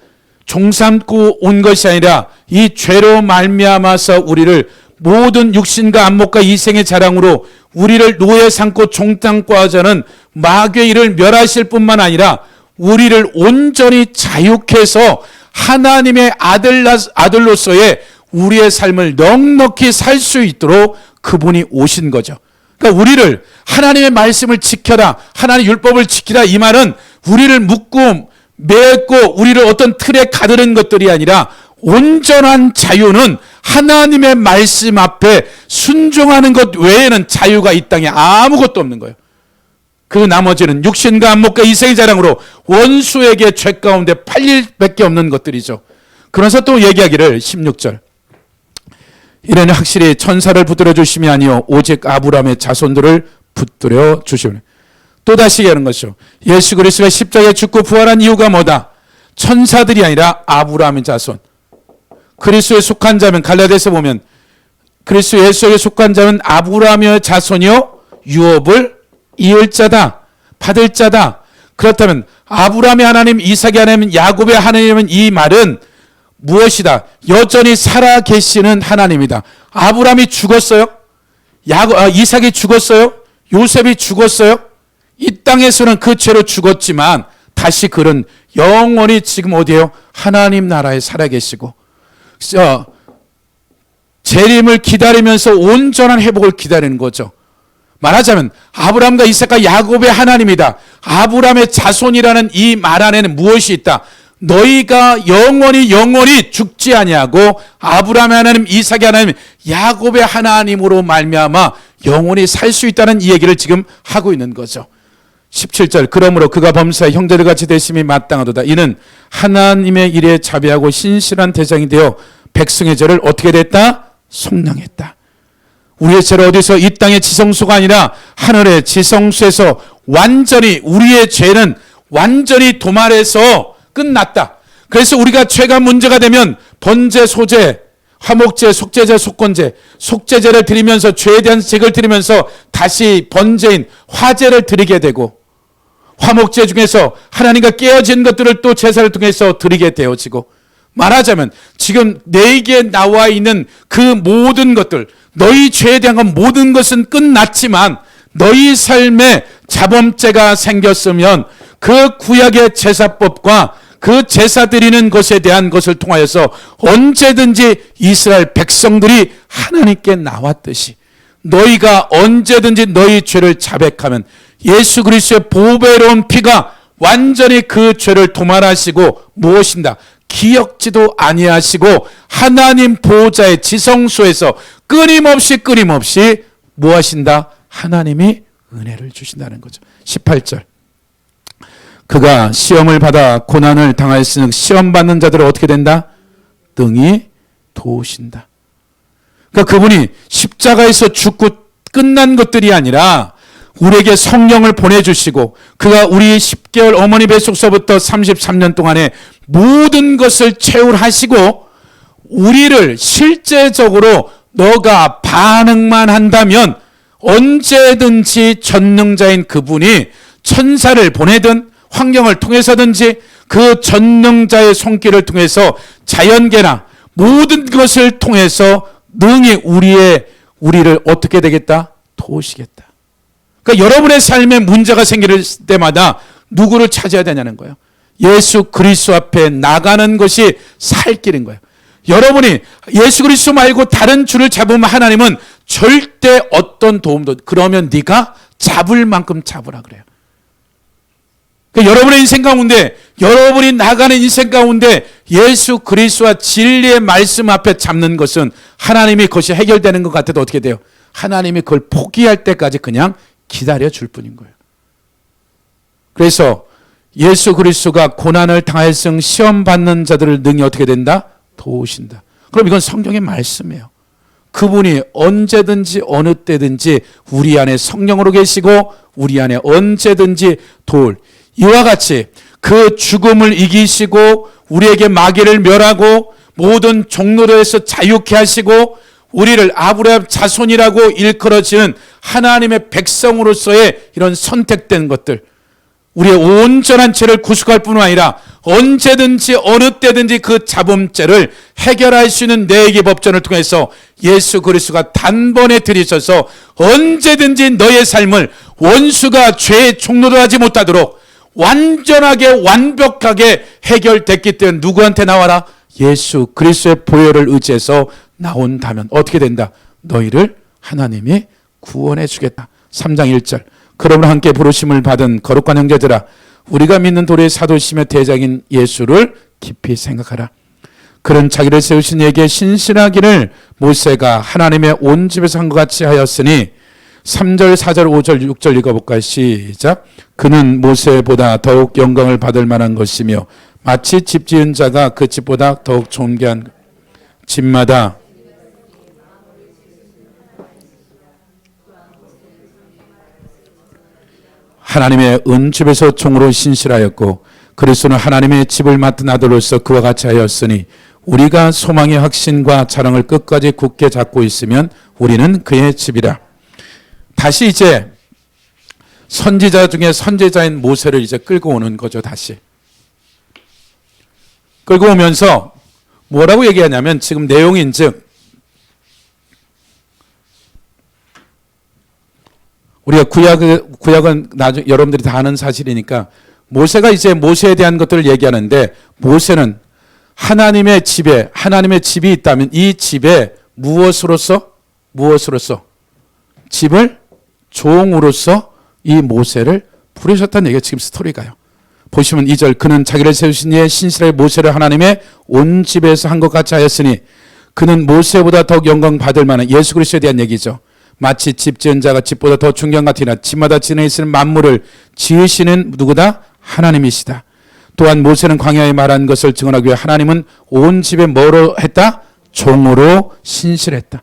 종삼고 온 것이 아니라 이 죄로 말미암아서 우리를 모든 육신과 안목과 이생의 자랑으로 우리를 노예 삼고 종땅고 하자는 마귀의 일을 멸하실 뿐만 아니라 우리를 온전히 자유케 해서 하나님의 아들로서의 우리의 삶을 넉넉히 살 수 있도록 그분이 오신 거죠. 그러니까 우리를 하나님의 말씀을 지켜라, 하나님의 율법을 지키라, 이 말은 우리를 묶고 매고 우리를 어떤 틀에 가두는 것들이 아니라 온전한 자유는 하나님의 말씀 앞에 순종하는 것 외에는 자유가 이 땅에 아무것도 없는 거예요. 그 나머지는 육신과 안목과 이생의 자랑으로 원수에게 죄 가운데 팔릴 밖에 없는 것들이죠. 그러면서 또 얘기하기를 16절 이는 확실히 천사를 붙들어 주심이 아니요 오직 아브라함의 자손들을 붙들어 주시오니. 또다시 얘기하는 것이죠. 예수 그리스도가 십자가에 죽고 부활한 이유가 뭐다? 천사들이 아니라 아브라함의 자손. 그리스도에 속한 자면 갈라디아서 보면 그리스도 예수에게 속한 자는 아브라함의 자손이요 유업을 이을 자다, 받을 자다. 그렇다면 아브라함의 하나님, 이삭의 하나님, 야곱의 하나님은 이 말은 무엇이다? 여전히 살아 계시는 하나님이다. 아브라함이 죽었어요? 이삭이 죽었어요? 요셉이 죽었어요? 이 땅에서는 그 죄로 죽었지만 다시 그는 영원히 지금 어디에요? 하나님 나라에 살아 계시고 재림을 기다리면서 온전한 회복을 기다리는 거죠. 말하자면 아브라함과 이삭과 야곱의 하나님이다. 아브라함의 자손이라는 이 말 안에는 무엇이 있다? 너희가 영원히 죽지 아니하고 아브라함의 하나님, 이삭의 하나님, 야곱의 하나님으로 말미암아 영원히 살 수 있다는 이 얘기를 지금 하고 있는 거죠. 17절 그러므로 그가 범사에 형제들 같이 되심이 마땅하도다. 이는 하나님의 일에 자비하고 신실한 대장이 되어 백성의 죄를 어떻게 됐다? 속량했다. 우리의 죄를 어디서 이 땅의 지성소가 아니라 하늘의 지성소에서 완전히 우리의 죄는 완전히 도말해서 끝났다. 그래서 우리가 죄가 문제가 되면 번제, 소제, 화목제, 속죄제, 속건제, 속죄제를 드리면서 죄에 대한 제걸 드리면서 다시 번제인 화제를 드리게 되고 화목제 중에서 하나님과 깨어진 것들을 또 제사를 통해서 드리게 되어지고 말하자면 지금 내게 나와 있는 그 모든 것들 너희 죄에 대한 건 모든 것은 끝났지만 너희 삶에 자범죄가 생겼으면 그 구약의 제사법과 그 제사 드리는 것에 대한 것을 통하여서 언제든지 이스라엘 백성들이 하나님께 나왔듯이 너희가 언제든지 너희 죄를 자백하면 예수 그리스도의 보배로운 피가 완전히 그 죄를 도말하시고 무엇인가 기억지도 아니하시고 하나님 보호자의 지성소에서 끊임없이 무엇인다? 하나님이 은혜를 주신다는 거죠. 18절 그가 시험을 받아 고난을 당하였으니 시험받는 자들을 어떻게 된다? 능히 도우신다. 그러니까 그분이 십자가에서 죽고 끝난 것들이 아니라 우리에게 성령을 보내주시고 그가 우리 10개월 어머니 뱃속서부터 33년 동안에 모든 것을 체울하시고 우리를 실제적으로 너가 반응만 한다면 언제든지 전능자인 그분이 천사를 보내든 환경을 통해서든지 그 전능자의 손길을 통해서 자연계나 모든 것을 통해서 능히 우리를 어떻게 되겠다? 도우시겠다. 그러니까 여러분의 삶에 문제가 생길 때마다 누구를 찾아야 되냐는 거예요. 예수 그리스도 앞에 나가는 것이 살 길인 거예요. 여러분이 예수 그리스도 말고 다른 주를 잡으면 하나님은 절대 어떤 도움도 그러면 네가 잡을 만큼 잡으라 그래요. 그러니까 여러분의 인생 가운데 여러분이 나가는 인생 가운데 예수 그리스도와 진리의 말씀 앞에 잡는 것은 하나님이 그것이 해결되는 것 같아도 어떻게 돼요? 하나님이 그걸 포기할 때까지 그냥 기다려 줄 뿐인 거예요. 그래서 예수 그리스도가 고난을 당할성 시험 받는 자들을 능히 어떻게 된다? 도우신다. 그럼 이건 성경의 말씀이에요. 그분이 언제든지 어느 때든지 우리 안에 성령으로 계시고 우리 안에 언제든지 도울, 이와 같이 그 죽음을 이기시고 우리에게 마귀를 멸하고 모든 종로도에서 자유케 하시고 우리를 아브라함 자손이라고 일컬어지는 하나님의 백성으로서의 이런 선택된 것들, 우리의 온전한 죄를 구속할 뿐만 아니라 언제든지 어느 때든지 그 잡음죄를 해결할 수 있는 내기 법전을 통해서 예수 그리스도가 단번에 들이셔서 언제든지 너의 삶을 원수가 죄의 종로도 하지 못하도록 완전하게 완벽하게 해결됐기 때문에 누구한테 나와라? 예수 그리스도의 보혈을 의지해서 나온다면 어떻게 된다? 너희를 하나님이 구원해 주겠다. 3장 1절. 그러므로 함께 부르심을 받은 거룩한 형제들아, 우리가 믿는 도리의 사도심의 대장인 예수를 깊이 생각하라. 그는 자기를 세우신 이에게 신실하기를 모세가 하나님의 온 집에서 한 것 같이 하였으니 3절, 4절, 5절, 6절 읽어볼까요? 시작. 그는 모세보다 더욱 영광을 받을 만한 것이며 마치 집 지은 자가 그 집보다 더욱 존귀한 집마다 하나님의 은집에서 종으로 신실하였고 그리스도는 하나님의 집을 맡은 아들로서 그와 같이 하였으니 우리가 소망의 확신과 자랑을 끝까지 굳게 잡고 있으면 우리는 그의 집이라. 다시 이제 선지자 중에 선지자인 모세를 이제 끌고 오는 거죠. 다시 끌고 오면서 뭐라고 얘기하냐면 지금 내용인즉 우리가 구약은 나중에 여러분들이 다 아는 사실이니까 모세가 이제 모세에 대한 것들을 얘기하는데 모세는 하나님의 집이 있다면 이 집에 무엇으로서 집을 종으로서 이 모세를 부르셨다는 얘기가 지금 스토리가요. 보시면 2절. 그는 자기를 세우신 이의 신실하게 모세를 하나님의 온 집에서 한 것 같이 하였으니 그는 모세보다 더욱 영광 받을 만한 예수 그리스도에 대한 얘기죠. 마치 집 지은 자가 집보다 더 존귀한 같으나 집마다 지내 있는 만물을 지으시는 누구다? 하나님이시다. 또한 모세는 광야에 말한 것을 증언하기 위해 하나님은 온 집에 뭐로 했다? 종으로 신실했다.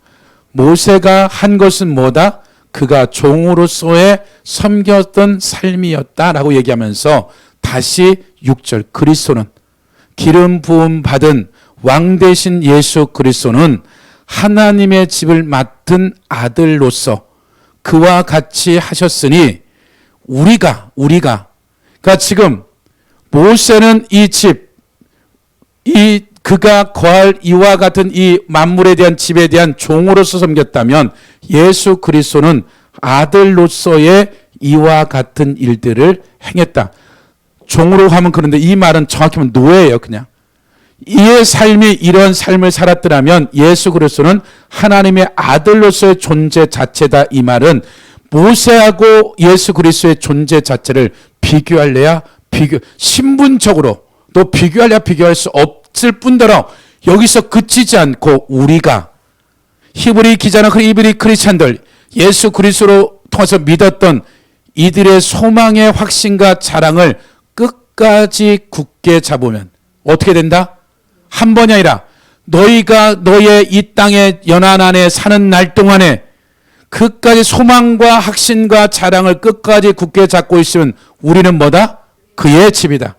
모세가 한 것은 뭐다? 그가 종으로서의 섬겼던 삶이었다라고 얘기하면서 다시 6절. 그리스도는 기름 부음 받은 왕 되신 예수 그리스도는 하나님의 집을 맡은 아들로서 그와 같이 하셨으니 우리가 그러니까 지금 모세는 이 집, 그가 거할 이와 같은 이 만물에 대한 집에 대한 종으로서 섬겼다면 예수 그리스도는 아들로서의 이와 같은 일들을 행했다. 종으로 하면 그런데 이 말은 정확히 하면 노예예요. 그냥 이의 삶이 이런 삶을 살았더라면 예수 그리스도는 하나님의 아들로서의 존재 자체다. 이 말은 모세하고 예수 그리스도의 존재 자체를 비교할래야 신분적으로 또 비교할래야 비교할 수 없을 뿐더러 여기서 그치지 않고 우리가 히브리 기자나 히브리 크리스찬들 예수 그리스도로 통해서 믿었던 이들의 소망의 확신과 자랑을 끝까지 굳게 잡으면 어떻게 된다? 한 번이 아니라 너희가 너의 이 땅의 연한 안에 사는 날 동안에 끝까지 소망과 확신과 자랑을 끝까지 굳게 잡고 있으면 우리는 뭐다? 그의 집이다.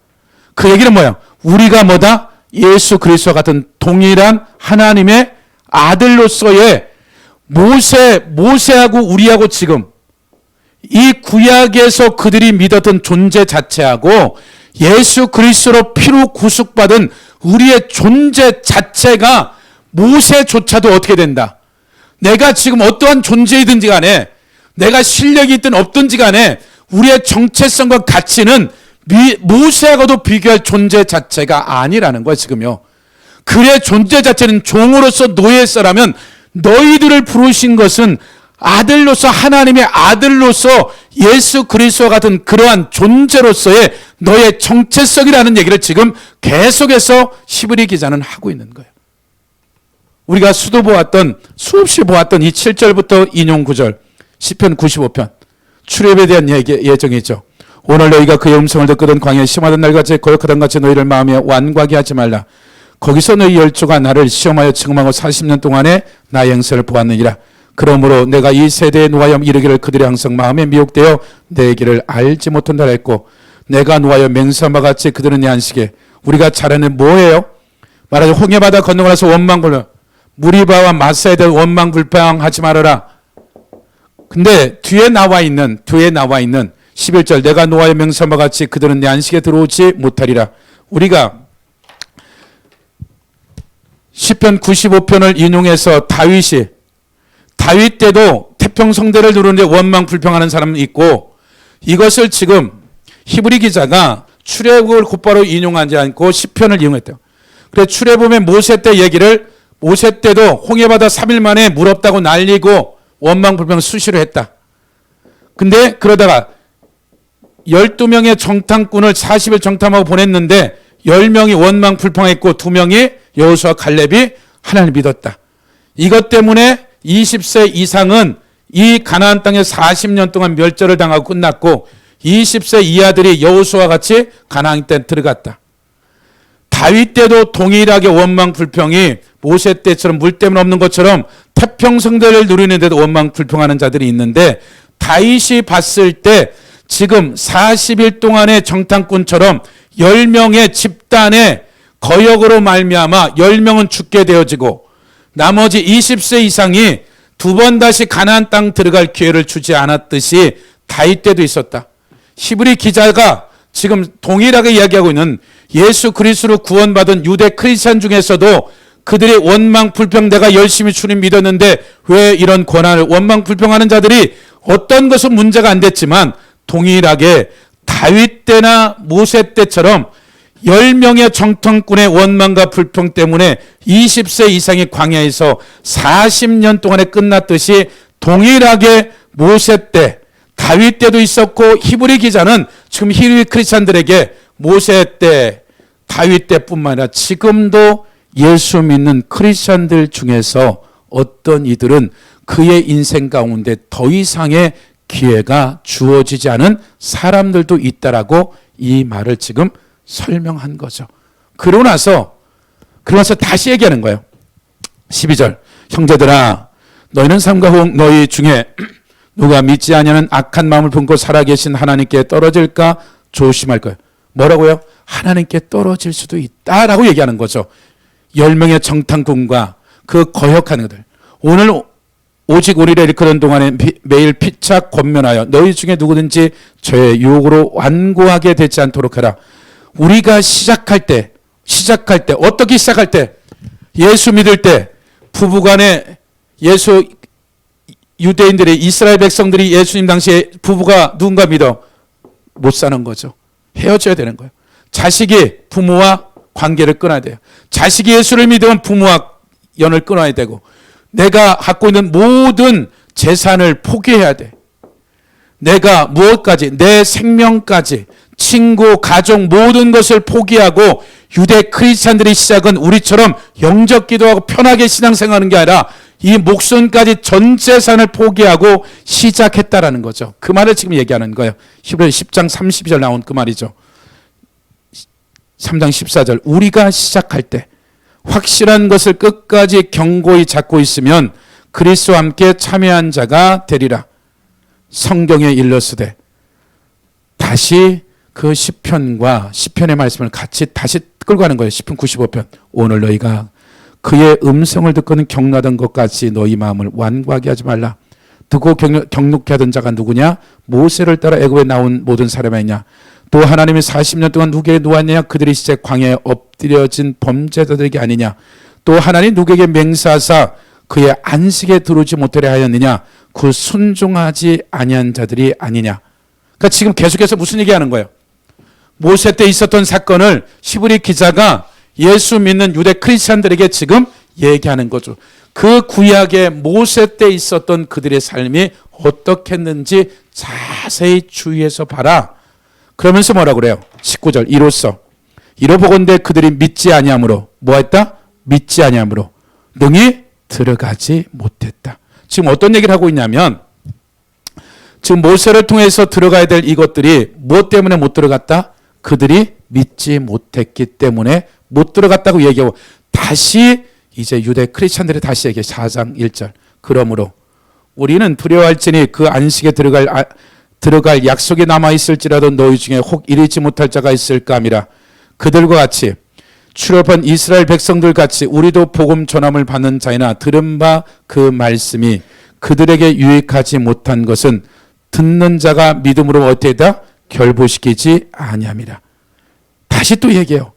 그 얘기는 뭐야? 우리가 뭐다? 예수 그리스도와 같은 동일한 하나님의 아들로서의 모세하고 우리하고 지금 이 구약에서 그들이 믿었던 존재 자체하고 예수 그리스도로 피로 구속받은 우리의 존재 자체가 모세조차도 어떻게 된다? 내가 지금 어떠한 존재이든지 간에 내가 실력이 있든 없든지 간에 우리의 정체성과 가치는 모세하고도 비교할 존재 자체가 아니라는 거야 지금요. 그의 존재 자체는 종으로서 노예서라면 너희들을 부르신 것은 아들로서 하나님의 아들로서 예수 그리스도와 같은 그러한 존재로서의 너의 정체성이라는 얘기를 지금 계속해서 히브리 기자는 하고 있는 거예요. 우리가 수없이 보았던 이 7절부터 인용 9절 시편 95편 출애굽에 대한 예정이죠. 오늘 너희가 그의 음성을 듣거든 광야에 심하던 날같이 거역하던 같이 너희를 마음에 완고하게 하지 말라. 거기서 너희 열조가 나를 시험하여 증험하고 40년 동안에 나의 행세를 보았느니라. 그러므로 내가 이 세대에 노하여 이르기를 그들이 항상 마음에 미혹되어 내 길을 알지 못한다 했고 내가 노하여 맹세한 바 같이 그들은 내 안식에 우리가 잘하는 뭐예요? 말하자 홍해바다 건너고 나서 원망불평 무리바와 마사에 대해 원망불평하지 말아라. 근데 뒤에 나와 있는 11절 내가 노하여 맹세한 바 같이 그들은 내 안식에 들어오지 못하리라. 우리가 시편 95편을 인용해서 다윗 때도 태평성대를 누르는데 원망 불평하는 사람은 있고 이것을 지금 히브리 기자가 출애굽을 곧바로 인용하지 않고 시편을 이용했대요. 그래서 출애굽의 모세 때 얘기를 모세 때도 홍해바다 3일 만에 물 없다고 난리고 원망 불평을 수시로 했다. 근데 그러다가 12명의 정탐꾼을 40일 정탐하고 보냈는데 10명이 원망 불평했고 2명이 여호수아 갈렙이 하나님을 믿었다. 이것 때문에 20세 이상은 이 가나안 땅에 40년 동안 멸절을 당하고 끝났고 20세 이하들이 여호수아와 같이 가나안 땅에 들어갔다. 다윗 때도 동일하게 원망 불평이 모세 때처럼 물 때문 없는 것처럼 태평성대를 누리는데도 원망 불평하는 자들이 있는데 다윗이 봤을 때 지금 40일 동안의 정탐꾼처럼 10명의 집단의 거역으로 말미암아 10명은 죽게 되어지고 나머지 20세 이상이 두 번 다시 가나안 땅 들어갈 기회를 주지 않았듯이 다윗 때도 있었다. 히브리 기자가 지금 동일하게 이야기하고 있는 예수 그리스도로 구원받은 유대 크리스찬 중에서도 그들이 원망 불평 내가 열심히 주님 믿었는데 왜 이런 고난을 원망 불평하는 자들이 어떤 것은 문제가 안 됐지만 동일하게 다윗 때나 모세 때처럼 10명의 정탐꾼의 원망과 불평 때문에 20세 이상의 광야에서 40년 동안에 끝났듯이 동일하게 모세 때 다윗 때도 있었고 히브리 기자는 지금 히브리 크리스찬들에게 모세 때 다윗 때뿐만 아니라 지금도 예수 믿는 크리스찬들 중에서 어떤 이들은 그의 인생 가운데 더 이상의 기회가 주어지지 않은 사람들도 있다라고 이 말을 지금 설명한 거죠. 그러고 나서 다시 얘기하는 거예요. 12절 형제들아 너희는 삼가 후 너희 중에 누가 믿지 아니하는 악한 마음을 품고 살아계신 하나님께 떨어질까 조심할 거예요. 뭐라고요? 하나님께 떨어질 수도 있다라고 얘기하는 거죠. 10명의 정탐꾼과 그 거역하는 것들. 오늘 오직 우리를 일컫는 동안에 매일 피차 권면하여 너희 중에 누구든지 죄의 유혹으로 완고하게 되지 않도록 하라. 우리가 시작할 때 어떻게 시작할 때 예수 믿을 때 부부간에 유대인들이 이스라엘 백성들이 예수님 당시에 부부가 누군가 믿어 못 사는 거죠. 헤어져야 되는 거예요. 자식이 부모와 관계를 끊어야 돼요. 자식이 예수를 믿으면 부모와 연을 끊어야 되고 내가 갖고 있는 모든 재산을 포기해야 돼. 내가 무엇까지 내 생명까지 친구, 가족 모든 것을 포기하고 유대 크리스찬들의 시작은 우리처럼 영적 기도하고 편하게 신앙생활하는 게 아니라 이 목숨까지 전 재산을 포기하고 시작했다라는 거죠. 그 말을 지금 얘기하는 거예요. 히브리서 10장 30절 나온 그 말이죠. 3장 14절 우리가 시작할 때 확실한 것을 끝까지 견고히 잡고 있으면 그리스도와 함께 참여한 자가 되리라. 성경에 일러스되 다시 그 시편의 말씀을 같이 다시 끌고 가는 거예요. 시편 95편 오늘 너희가 그의 음성을 듣고는 경노하던 것 같이 너희 마음을 완고하게 하지 말라. 듣고 경록케 하던 자가 누구냐? 모세를 따라 애굽에 나온 모든 사람이 아니냐. 또 하나님이 40년 동안 누구에게 놓았느냐? 그들이 시제 광야에 엎드려진 범죄자들에게 아니냐. 또 하나님 누구에게 맹세하사 그의 안식에 들어오지 못하려 하였느냐. 그 순종하지 아니한 자들이 아니냐. 그러니까 지금 계속해서 무슨 얘기하는 거예요? 모세 때 있었던 사건을 히브리 기자가 예수 믿는 유대 크리스찬들에게 지금 얘기하는 거죠. 그 구약의 모세 때 있었던 그들의 삶이 어떻겠는지 자세히 주의해서 봐라. 그러면서 뭐라고 그래요? 19절 이로써 이로보건대 그들이 믿지 아니함으로 뭐했다? 믿지 아니함으로 능히 들어가지 못했다. 지금 어떤 얘기를 하고 있냐면 지금 모세를 통해서 들어가야 될 이것들이 무엇 때문에 못 들어갔다? 그들이 믿지 못했기 때문에 못 들어갔다고 얘기하고 다시 이제 유대 크리스찬들이 다시 얘기해 4장 1절. 그러므로 우리는 두려워할지니 그 안식에 들어갈 약속이 남아있을지라도 너희 중에 혹 이르지 못할 자가 있을까 함이라. 그들과 같이 출애굽한 이스라엘 백성들 같이 우리도 복음 전함을 받는 자이나 들은 바 그 말씀이 그들에게 유익하지 못한 것은 듣는 자가 믿음으로 어떻게 다 결부시키지 아니함이라. 다시 또 얘기해요.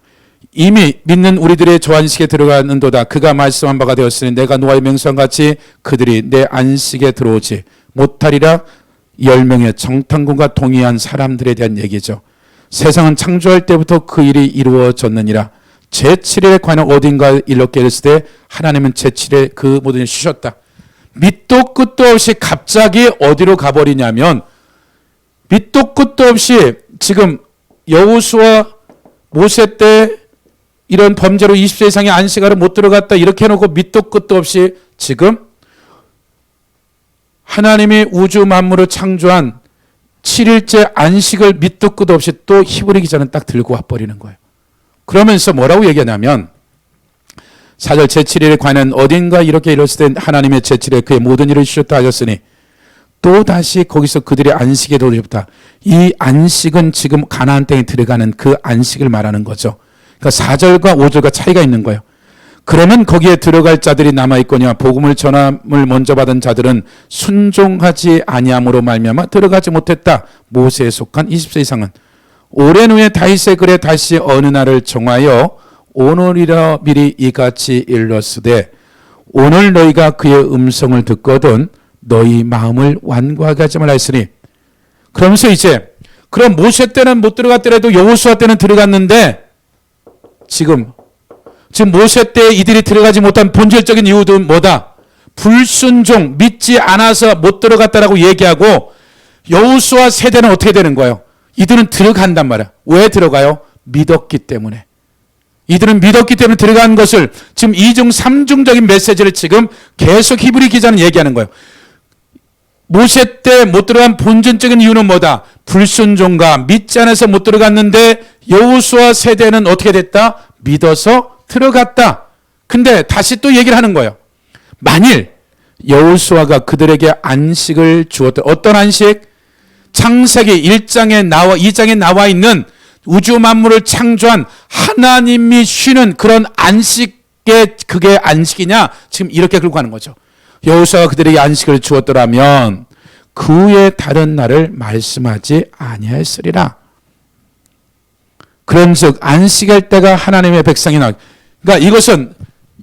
이미 믿는 우리들의 저 안식에 들어가는도다. 그가 말씀한 바가 되었으니 내가 노아의 맹세한 같이 그들이 내 안식에 들어오지 못하리라. 10명의 정탐꾼과 동의한 사람들에 대한 얘기죠. 세상은 창조할 때부터 그 일이 이루어졌느니라. 제7일에 과연 어딘가 일렀게 했을 때 하나님은 제7일에 그 모든 일을 쉬셨다. 밑도 끝도 없이 갑자기 어디로 가버리냐면 밑도 끝도 없이 지금 여호수아 모세 때 이런 범죄로 20세 이상의 안식하러 못 들어갔다 이렇게 해놓고 밑도 끝도 없이 지금 하나님이 우주 만물을 창조한 7일째 안식을 밑도 끝도 없이 또 히브리 기자는 딱 들고 와버리는 거예요. 그러면서 뭐라고 얘기하냐면 4절 제7일에 관한 어딘가 이렇게 이뤘을 때 하나님의 제7일에 그의 모든 일을 쉬셨다 하셨으니 또다시 거기서 그들의 안식에 들어오셨다. 이 안식은 지금 가나안 땅에 들어가는 그 안식을 말하는 거죠. 그러니까 4절과 5절과 차이가 있는 거예요. 그러면 거기에 들어갈 자들이 남아있거니와 복음을 전함을 먼저 받은 자들은 순종하지 아니함으로 말미암아 들어가지 못했다. 모세에 속한 20세 이상은. 오랜 후에 다윗의 글에 다시 어느 날을 정하여 오늘이라 미리 이같이 일렀으되 오늘 너희가 그의 음성을 듣거든 너희 마음을 완고하게 하지 말라 했으니. 그러면서 이제 그럼 모세 때는 못 들어갔더라도 여호수아 때는 들어갔는데 지금 모세 때 이들이 들어가지 못한 본질적인 이유는 뭐다? 불순종, 믿지 않아서 못 들어갔다라고 얘기하고 여호수아 세대는 어떻게 되는 거예요? 이들은 들어간단 말이야. 왜 들어가요? 믿었기 때문에. 이들은 믿었기 때문에 들어간 것을 지금 2중 3중적인 메시지를 지금 계속 히브리 기자는 얘기하는 거예요. 모세 때 못 들어간 본질적인 이유는 뭐다? 불순종과 믿지 않아서 못 들어갔는데 여호수아 세대는 어떻게 됐다? 믿어서 들어갔다. 근데 다시 또 얘기를 하는 거예요. 만일 여호수아가 그들에게 안식을 주었다. 어떤 안식? 창세기 2장에 나와 있는 우주 만물을 창조한 하나님이 쉬는 그런 안식의 그게 안식이냐? 지금 이렇게 끌고 가는 거죠. 여호수아가 그들에게 안식을 주었더라면 그 후에 다른 날을 말씀하지 아니하였으리라. 그런즉 안식할 때가 하나님의 백성이 나. 그러니까 이것은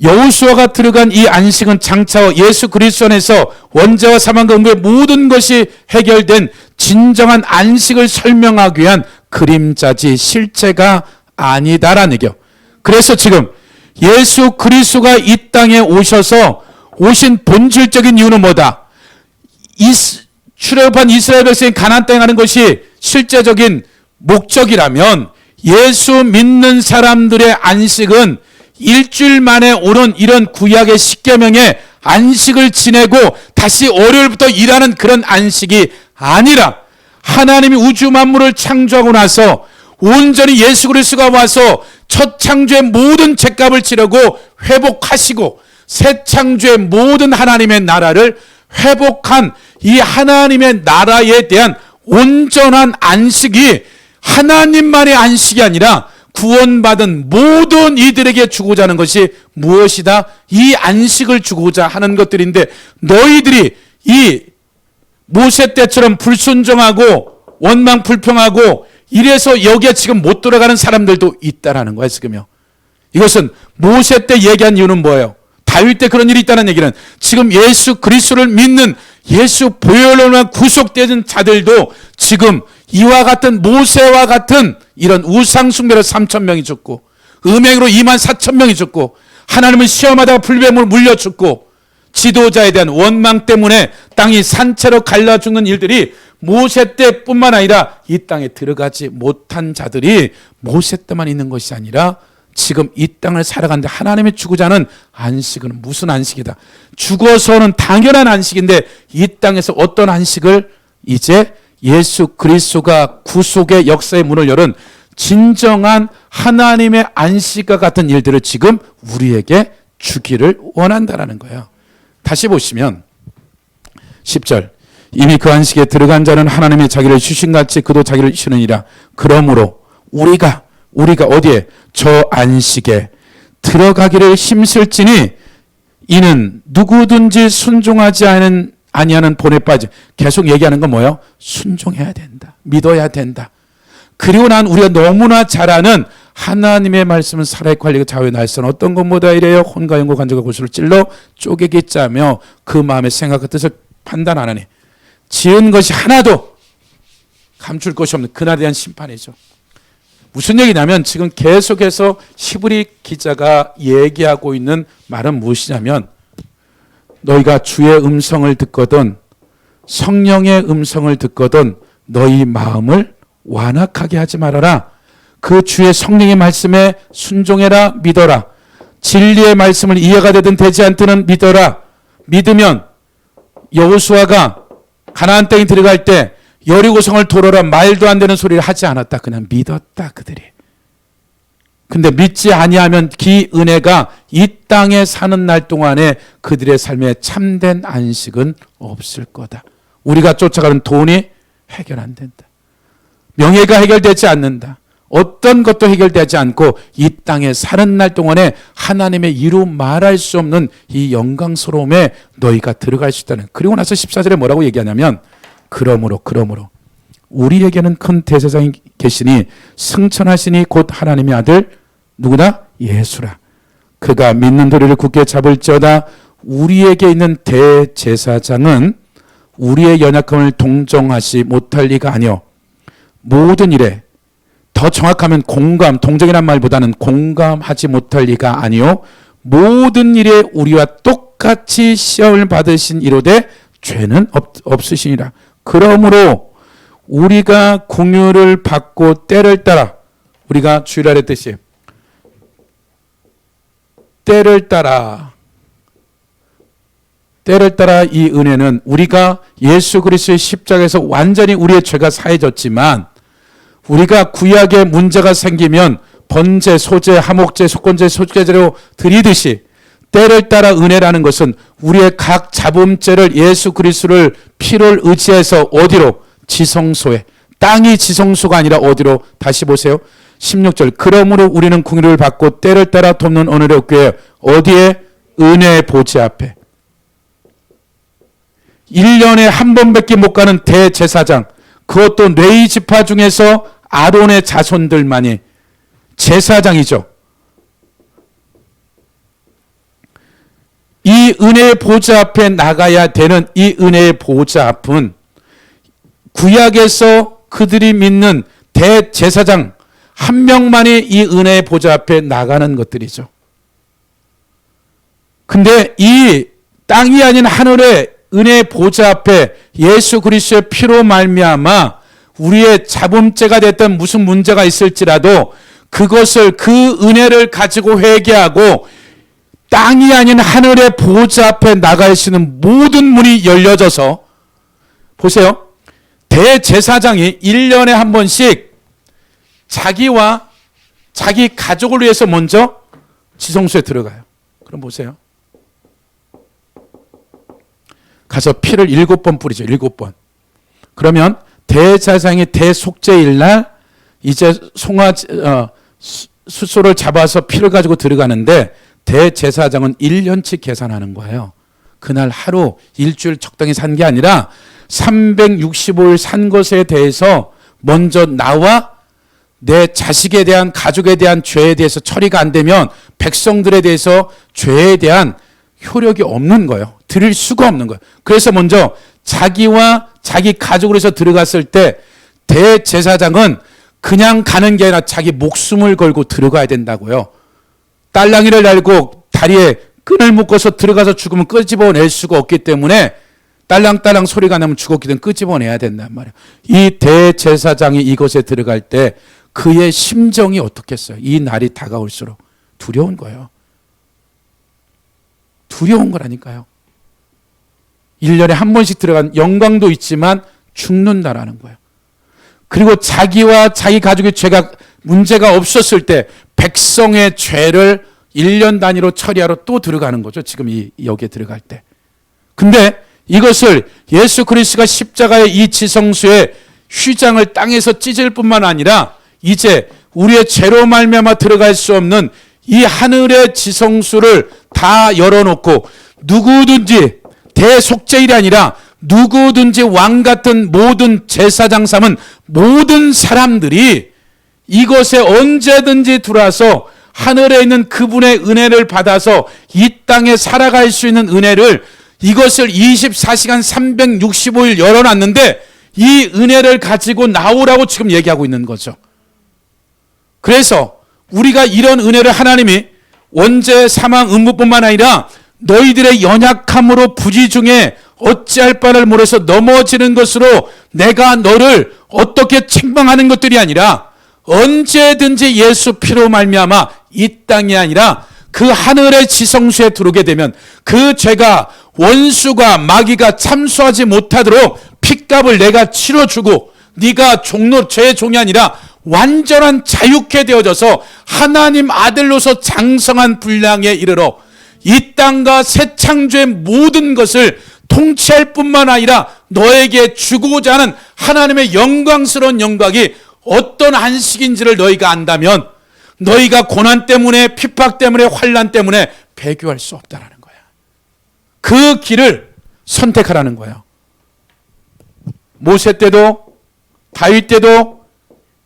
여호수아가 들어간 이 안식은 장차 예수 그리스도 안에서 원죄와 사망과 음부의 모든 것이 해결된 진정한 안식을 설명하기 위한 그림자지 실체가 아니다라는 얘기예요. 그래서 지금 예수 그리스도가 이 땅에 오셔서 오신 본질적인 이유는 뭐다? 출애굽한 이스라엘 백성이 가나안 땅에 가는 것이 실제적인 목적이라면 예수 믿는 사람들의 안식은 일주일 만에 오는 이런 구약의 십계명의 안식을 지내고 다시 월요일부터 일하는 그런 안식이 아니라 하나님이 우주 만물을 창조하고 나서 온전히 예수 그리스도가 와서 첫 창조의 모든 죄값을 치르고 회복하시고 새 창조의 모든 하나님의 나라를 회복한 이 하나님의 나라에 대한 온전한 안식이 하나님만의 안식이 아니라 구원받은 모든 이들에게 주고자 하는 것이 무엇이다? 이 안식을 주고자 하는 것들인데 너희들이 이 모세 때처럼 불순종하고 원망 불평하고 이래서 여기에 지금 못 돌아가는 사람들도 있다라는 거예요, 지금요. 이것은 모세 때 얘기한 이유는 뭐예요? 다윗 때 그런 일이 있다는 얘기는 지금 예수 그리스도를 믿는 예수 보혈로만 구속되는 자들도 지금 이와 같은 모세와 같은 이런 우상 숭배로 3,000명이 죽고 음행으로 24,000명이 죽고 하나님을 시험하다가 불뱀으로 물려 죽고 지도자에 대한 원망 때문에 땅이 산채로 갈라 죽는 일들이 모세 때뿐만 아니라 이 땅에 들어가지 못한 자들이 모세 때만 있는 것이 아니라 지금 이 땅을 살아가는데 하나님이 주고자 하는 안식은 무슨 안식이다. 죽어서는 당연한 안식인데 이 땅에서 어떤 안식을 이제 예수 그리스도가 구속의 역사의 문을 열은 진정한 하나님의 안식과 같은 일들을 지금 우리에게 주기를 원한다라는 거예요. 다시 보시면 10절 이미 그 안식에 들어간 자는 하나님이 자기를 주신같이 그도 자기를 주시느니라. 그러므로 우리가 어디에? 저 안식에 들어가기를 힘쓸지니 이는 누구든지 순종하지 아니하는 본에 빠져. 계속 얘기하는 건 뭐예요? 순종해야 된다. 믿어야 된다. 그리고 난 우리가 너무나 잘 아는 하나님의 말씀은 살아있고 관리가 좌우의 날선 어떤 것보다 이래요. 혼과 영과 관절과 골수를 찔러 쪼개기 짜며 그 마음의 생각과 뜻을 판단 안 하니 지은 것이 하나도 감출 것이 없는 그날에 대한 심판이죠. 무슨 얘기냐면 지금 계속해서 히브리 기자가 얘기하고 있는 말은 무엇이냐면 너희가 주의 음성을 듣거든 성령의 음성을 듣거든 너희 마음을 완악하게 하지 말아라. 그 주의 성령의 말씀에 순종해라. 믿어라. 진리의 말씀을 이해가 되든 되지 않든 믿어라. 믿으면 여호수아가 가나안 땅에 들어갈 때 여리고성을 돌아라 말도 안 되는 소리를 하지 않았다. 그냥 믿었다 그들이. 근데 믿지 아니하면 그 은혜가 이 땅에 사는 날 동안에 그들의 삶에 참된 안식은 없을 거다. 우리가 쫓아가는 돈이 해결 안 된다. 명예가 해결되지 않는다. 어떤 것도 해결되지 않고 이 땅에 사는 날 동안에 하나님의 이루 말할 수 없는 이 영광스러움에 너희가 들어갈 수 있다는. 그리고 나서 14절에 뭐라고 얘기하냐면 그러므로 우리에게는 큰 대제사장이 계시니 승천하시니 곧 하나님의 아들 누구다? 예수라. 그가 믿는 도리를 굳게 잡을지어다. 우리에게 있는 대제사장은 우리의 연약함을 동정하지 못할 리가 아니요 모든 일에 더 정확하면 동정이란 말보다는 공감하지 못할 리가 아니요 모든 일에 우리와 똑같이 시험을 받으신 이로되 죄는 없으시니라. 그러므로 우리가 긍휼을 받고 때를 따라 우리가 주일날 했듯이 때를 따라 이 은혜는 우리가 예수 그리스도의 십자가에서 완전히 우리의 죄가 사해졌지만 우리가 구약에 문제가 생기면 번제, 소제, 화목제, 속건제, 속죄제로 드리듯이 때를 따라 은혜라는 것은 우리의 각 잡음죄를 예수 그리스도를 피를 의지해서 어디로? 지성소에. 땅이 지성소가 아니라 어디로? 다시 보세요. 16절 그러므로 우리는 긍휼을 받고 때를 따라 돕는 언어를 얻게 해요. 어디에? 은혜의 보좌 앞에. 1년에 한 번밖에 못 가는 대제사장 그것도 레위 지파 중에서 아론의 자손들만이 제사장이죠. 이 은혜의 보좌 앞에 나가야 되는 이 은혜의 보좌 앞은 구약에서 그들이 믿는 대제사장 한 명만이 이 은혜의 보좌 앞에 나가는 것들이죠. 근데 이 땅이 아닌 하늘의 은혜의 보좌 앞에 예수 그리스도의 피로 말미암아 우리의 잡음죄가 됐던 무슨 문제가 있을지라도 그것을 그 은혜를 가지고 회개하고 땅이 아닌 하늘의 보좌 앞에 나갈 수 있는 모든 문이 열려져서 보세요. 대제사장이 1년에 한 번씩 자기와 자기 가족을 위해서 먼저 지성소에 들어가요. 그럼 보세요. 가서 피를 7번 뿌리죠. 7번. 그러면 대제사장이 대속죄일 날 이제 숫소를 잡아서 피를 가지고 들어가는데 대제사장은 1년치 계산하는 거예요. 그날 하루 일주일 적당히 산 게 아니라 365일 산 것에 대해서 먼저 나와 내 자식에 대한 가족에 대한 죄에 대해서 처리가 안 되면 백성들에 대해서 죄에 대한 효력이 없는 거예요. 드릴 수가 없는 거예요. 그래서 먼저 자기와 자기 가족으로 해서 들어갔을 때 대제사장은 그냥 가는 게 아니라 자기 목숨을 걸고 들어가야 된다고요. 딸랑이를 달고 다리에 끈을 묶어서 들어가서 죽으면 끄집어낼 수가 없기 때문에 딸랑딸랑 소리가 나면 죽었기든 끄집어내야 된단 말이에요. 이 대제사장이 이곳에 들어갈 때 그의 심정이 어떻겠어요? 이 날이 다가올수록. 두려운 거예요. 두려운 거라니까요. 1년에 한 번씩 들어간 영광도 있지만 죽는다라는 거예요. 그리고 자기와 자기 가족의 죄가 문제가 없었을 때 백성의 죄를 1년 단위로 처리하러 또 들어가는 거죠. 지금 여기에 들어갈 때. 근데 이것을 예수 그리스도가 십자가의 이 지성소의 휘장을 땅에서 찢을 뿐만 아니라 이제 우리의 죄로 말미암아 들어갈 수 없는 이 하늘의 지성소를 다 열어놓고 누구든지 대속죄일이 아니라 누구든지 왕 같은 모든 제사장 삼은 모든 사람들이 이것에 언제든지 들어와서 하늘에 있는 그분의 은혜를 받아서 이 땅에 살아갈 수 있는 은혜를 이것을 24시간 365일 열어놨는데 이 은혜를 가지고 나오라고 지금 얘기하고 있는 거죠. 그래서 우리가 이런 은혜를 하나님이 원죄 사망 음부뿐만 아니라 너희들의 연약함으로 부지 중에 어찌할 바를 모르서 넘어지는 것으로 내가 너를 어떻게 책망하는 것들이 아니라 언제든지 예수 피로 말미암아 이 땅이 아니라 그 하늘의 지성소에 들어오게 되면 그 죄가 원수가 마귀가 참수하지 못하도록 핏값을 내가 치러주고 네가 죄의 종이 아니라 완전한 자유케 되어져서 하나님 아들로서 장성한 분량에 이르러 이 땅과 새 창조의 모든 것을 통치할 뿐만 아니라 너에게 주고자 하는 하나님의 영광스러운 영광이 어떤 안식인지를 너희가 안다면 너희가 고난 때문에 핍박 때문에 환난 때문에 배교할 수 없다라는 거야. 그 길을 선택하라는 거예요. 모세 때도 다윗 때도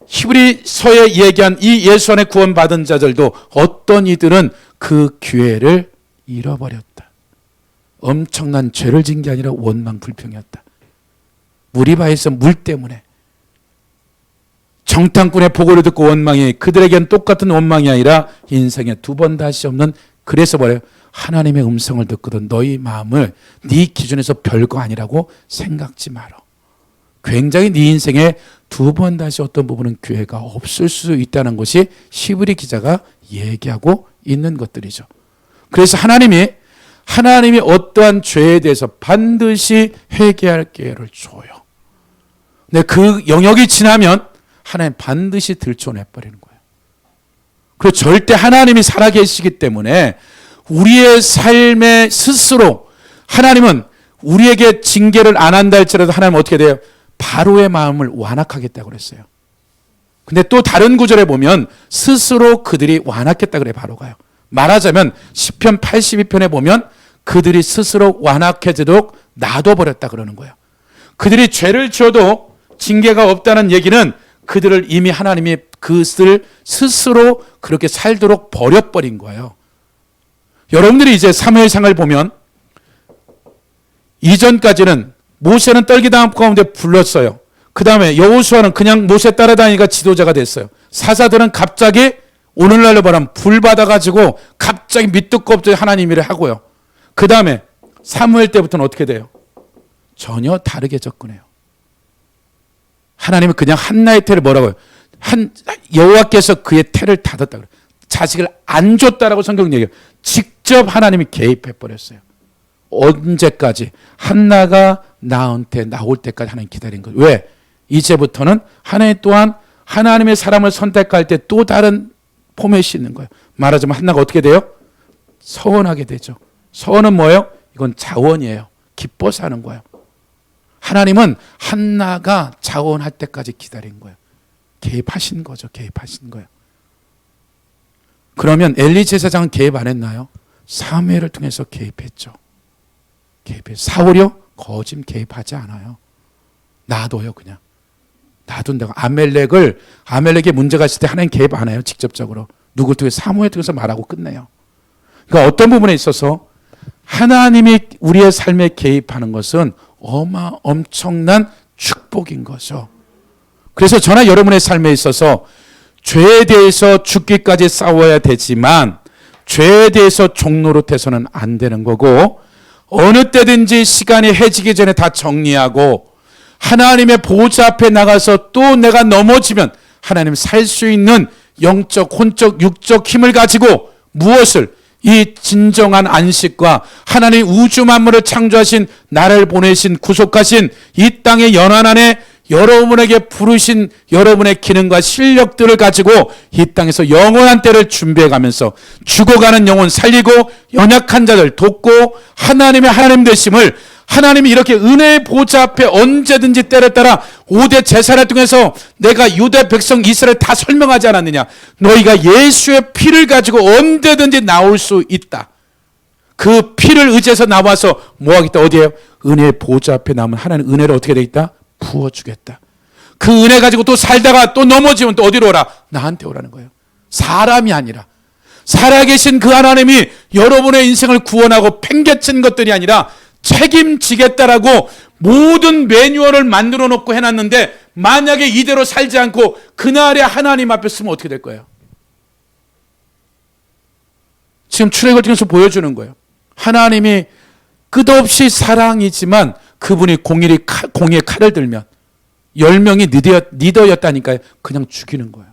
히브리서에 얘기한 이 예수 안에 구원받은 자들도 어떤 이들은 그 기회를 잃어버렸다. 엄청난 죄를 진 게 아니라 원망 불평이었다. 무리바에서 물 때문에 정탐꾼의 보고를 듣고 원망이 그들에겐 똑같은 원망이 아니라 인생에 두 번 다시 없는 그래서 뭐래요? 하나님의 음성을 듣거든 너희 마음을 네 기준에서 별거 아니라고 생각지 마라. 굉장히 네 인생에 두 번 다시 어떤 부분은 기회가 없을 수 있다는 것이 히브리 기자가 얘기하고 있는 것들이죠. 그래서 하나님이 어떠한 죄에 대해서 반드시 회개할 기회를 줘요. 근데 그 영역이 지나면 하나님 반드시 들춰내버리는 거예요. 그리고 절대 하나님이 살아계시기 때문에 우리의 삶에 스스로 하나님은 우리에게 징계를 안 한다 할지라도 하나님은 어떻게 돼요? 바로의 마음을 완악하겠다고 그랬어요. 근데 또 다른 구절에 보면 스스로 그들이 완악했다 그래 바로가요. 말하자면 시편 82편에 보면 그들이 스스로 완악해지도록 놔둬버렸다 그러는 거예요. 그들이 죄를 지어도 징계가 없다는 얘기는 그들을 이미 하나님이 그것을 스스로 그렇게 살도록 버려버린 거예요. 여러분들이 이제 사무엘상을 보면 이전까지는 모세는 떨기당한 가운데 불렀어요. 그 다음에 여호수아는 그냥 모세 따라다니니까 지도자가 됐어요. 사사들은 갑자기 오늘날로 말하면 불 받아가지고 갑자기 밑도 없이 하나님 일을 하고요. 그 다음에 사무엘 때부터는 어떻게 돼요? 전혀 다르게 접근해요. 하나님은 그냥 한나의 태를 뭐라고요? 여호와께서 그의 태를 닫았다 그래요. 자식을 안 줬다라고 성경 얘기해요. 직접 하나님이 개입해 버렸어요. 언제까지? 한나가 나올 때까지 하나님 기다린 거예요. 왜? 이제부터는 하나님 또한 하나님의 사람을 선택할 때 또 다른 포맷이 있는 거예요. 말하자면 한나가 어떻게 돼요? 서원하게 되죠. 서원은 뭐예요? 이건 자원이에요. 기뻐서 하는 거예요. 하나님은 한나가 자원할 때까지 기다린 거예요. 개입하신 거죠. 개입하신 거예요. 그러면 엘리 제사장은 개입 안 했나요? 사무엘을 통해서 개입했죠. 사울이요? 거짓 개입하지 않아요. 놔둬요 그냥. 놔둔다고. 아멜렉에 문제가 있을 때 하나님 개입 안 해요. 직접적으로. 누굴 통해서 사무엘 통해서 말하고 끝내요. 그러니까 어떤 부분에 있어서 하나님이 우리의 삶에 개입하는 것은 엄청난 축복인 거죠. 그래서 저나 여러분의 삶에 있어서 죄에 대해서 죽기까지 싸워야 되지만 죄에 대해서 종노릇해서는 안 되는 거고 어느 때든지 시간이 해지기 전에 다 정리하고 하나님의 보호자 앞에 나가서 또 내가 넘어지면 하나님 살 수 있는 영적, 혼적, 육적 힘을 가지고 무엇을? 이 진정한 안식과 하나님 우주 만물을 창조하신 나를 보내신 구속하신 이 땅의 연안 안에 여러분에게 부르신 여러분의 기능과 실력들을 가지고 이 땅에서 영원한 때를 준비해 가면서 죽어가는 영혼 살리고 연약한 자들 돕고 하나님의 하나님 되심을 하나님이 이렇게 은혜의 보좌 앞에 언제든지 때를 따라 5대 제사를 통해서 내가 유대 백성 이스라엘 다 설명하지 않았느냐. 너희가 예수의 피를 가지고 언제든지 나올 수 있다. 그 피를 의지해서 나와서 뭐하겠다. 어디에요? 은혜의 보좌 앞에 남은 하나님 은혜를 어떻게 돼 있다? 부어주겠다. 그 은혜 가지고 또 살다가 또 넘어지면 또 어디로 오라? 나한테 오라는 거예요. 사람이 아니라 살아계신 그 하나님이 여러분의 인생을 구원하고 팽개친 것들이 아니라 책임지겠다라고 모든 매뉴얼을 만들어 놓고 해놨는데 만약에 이대로 살지 않고 그날에 하나님 앞에 서면 어떻게 될 거예요? 지금 출애굽을 통해서 보여주는 거예요. 하나님이 끝없이 사랑이지만 그분이 공의의 칼을 들면 10명이 리더였다니까요. 그냥 죽이는 거예요.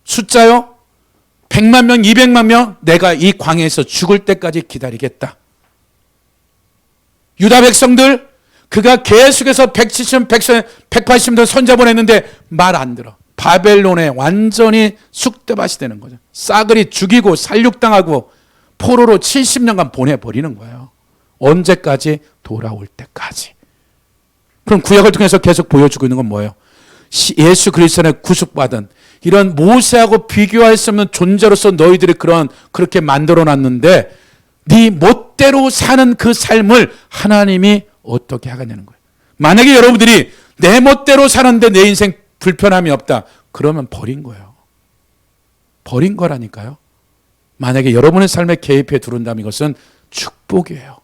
숫자요? 100만 명, 200만 명 내가 이 광야에서 죽을 때까지 기다리겠다. 유다 백성들 그가 계속해서 170, 180년 선자 보냈는데 말 안 들어. 바벨론에 완전히 쑥대밭이 되는 거죠. 싸그리 죽이고 살육당하고 포로로 70년간 보내버리는 거예요. 언제까지? 돌아올 때까지. 그럼 구약을 통해서 계속 보여주고 있는 건 뭐예요? 예수 그리스도의 구속받은 이런 모세하고 비교할 수 없는 존재로서 너희들이 그렇게 만들어놨는데 네 멋대로 사는 그 삶을 하나님이 어떻게 하겠냐는 거예요. 만약에 여러분들이 내 멋대로 사는데 내 인생 불편함이 없다. 그러면 버린 거예요. 버린 거라니까요. 만약에 여러분의 삶에 개입해 들어온다면 이것은 축복이에요.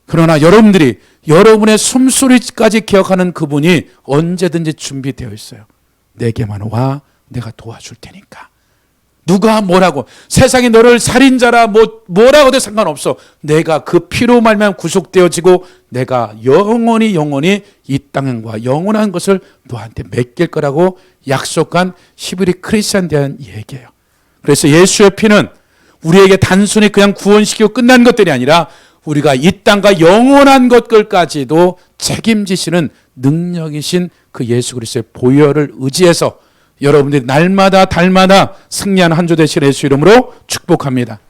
그러나 여러분들이 여러분의 숨소리까지 기억하는 그분이 언제든지 준비되어 있어요. 내게만 와, 내가 도와줄 테니까. 누가 뭐라고 세상이 너를 살인자라 뭐라고 해도 상관없어. 내가 그 피로 말미암아 구속되어지고 내가 영원히 이 땅과 영원한 것을 너한테 맡길 거라고 약속한 히브리 크리스찬에 대한 얘기예요. 그래서 예수의 피는 우리에게 단순히 그냥 구원시키고 끝난 것들이 아니라 우리가 이 땅과 영원한 것들까지도 책임지시는 능력이신 그 예수 그리스도의 보혈을 의지해서 여러분들이 날마다 달마다 승리하는 한 주 되시는 예수 이름으로 축복합니다.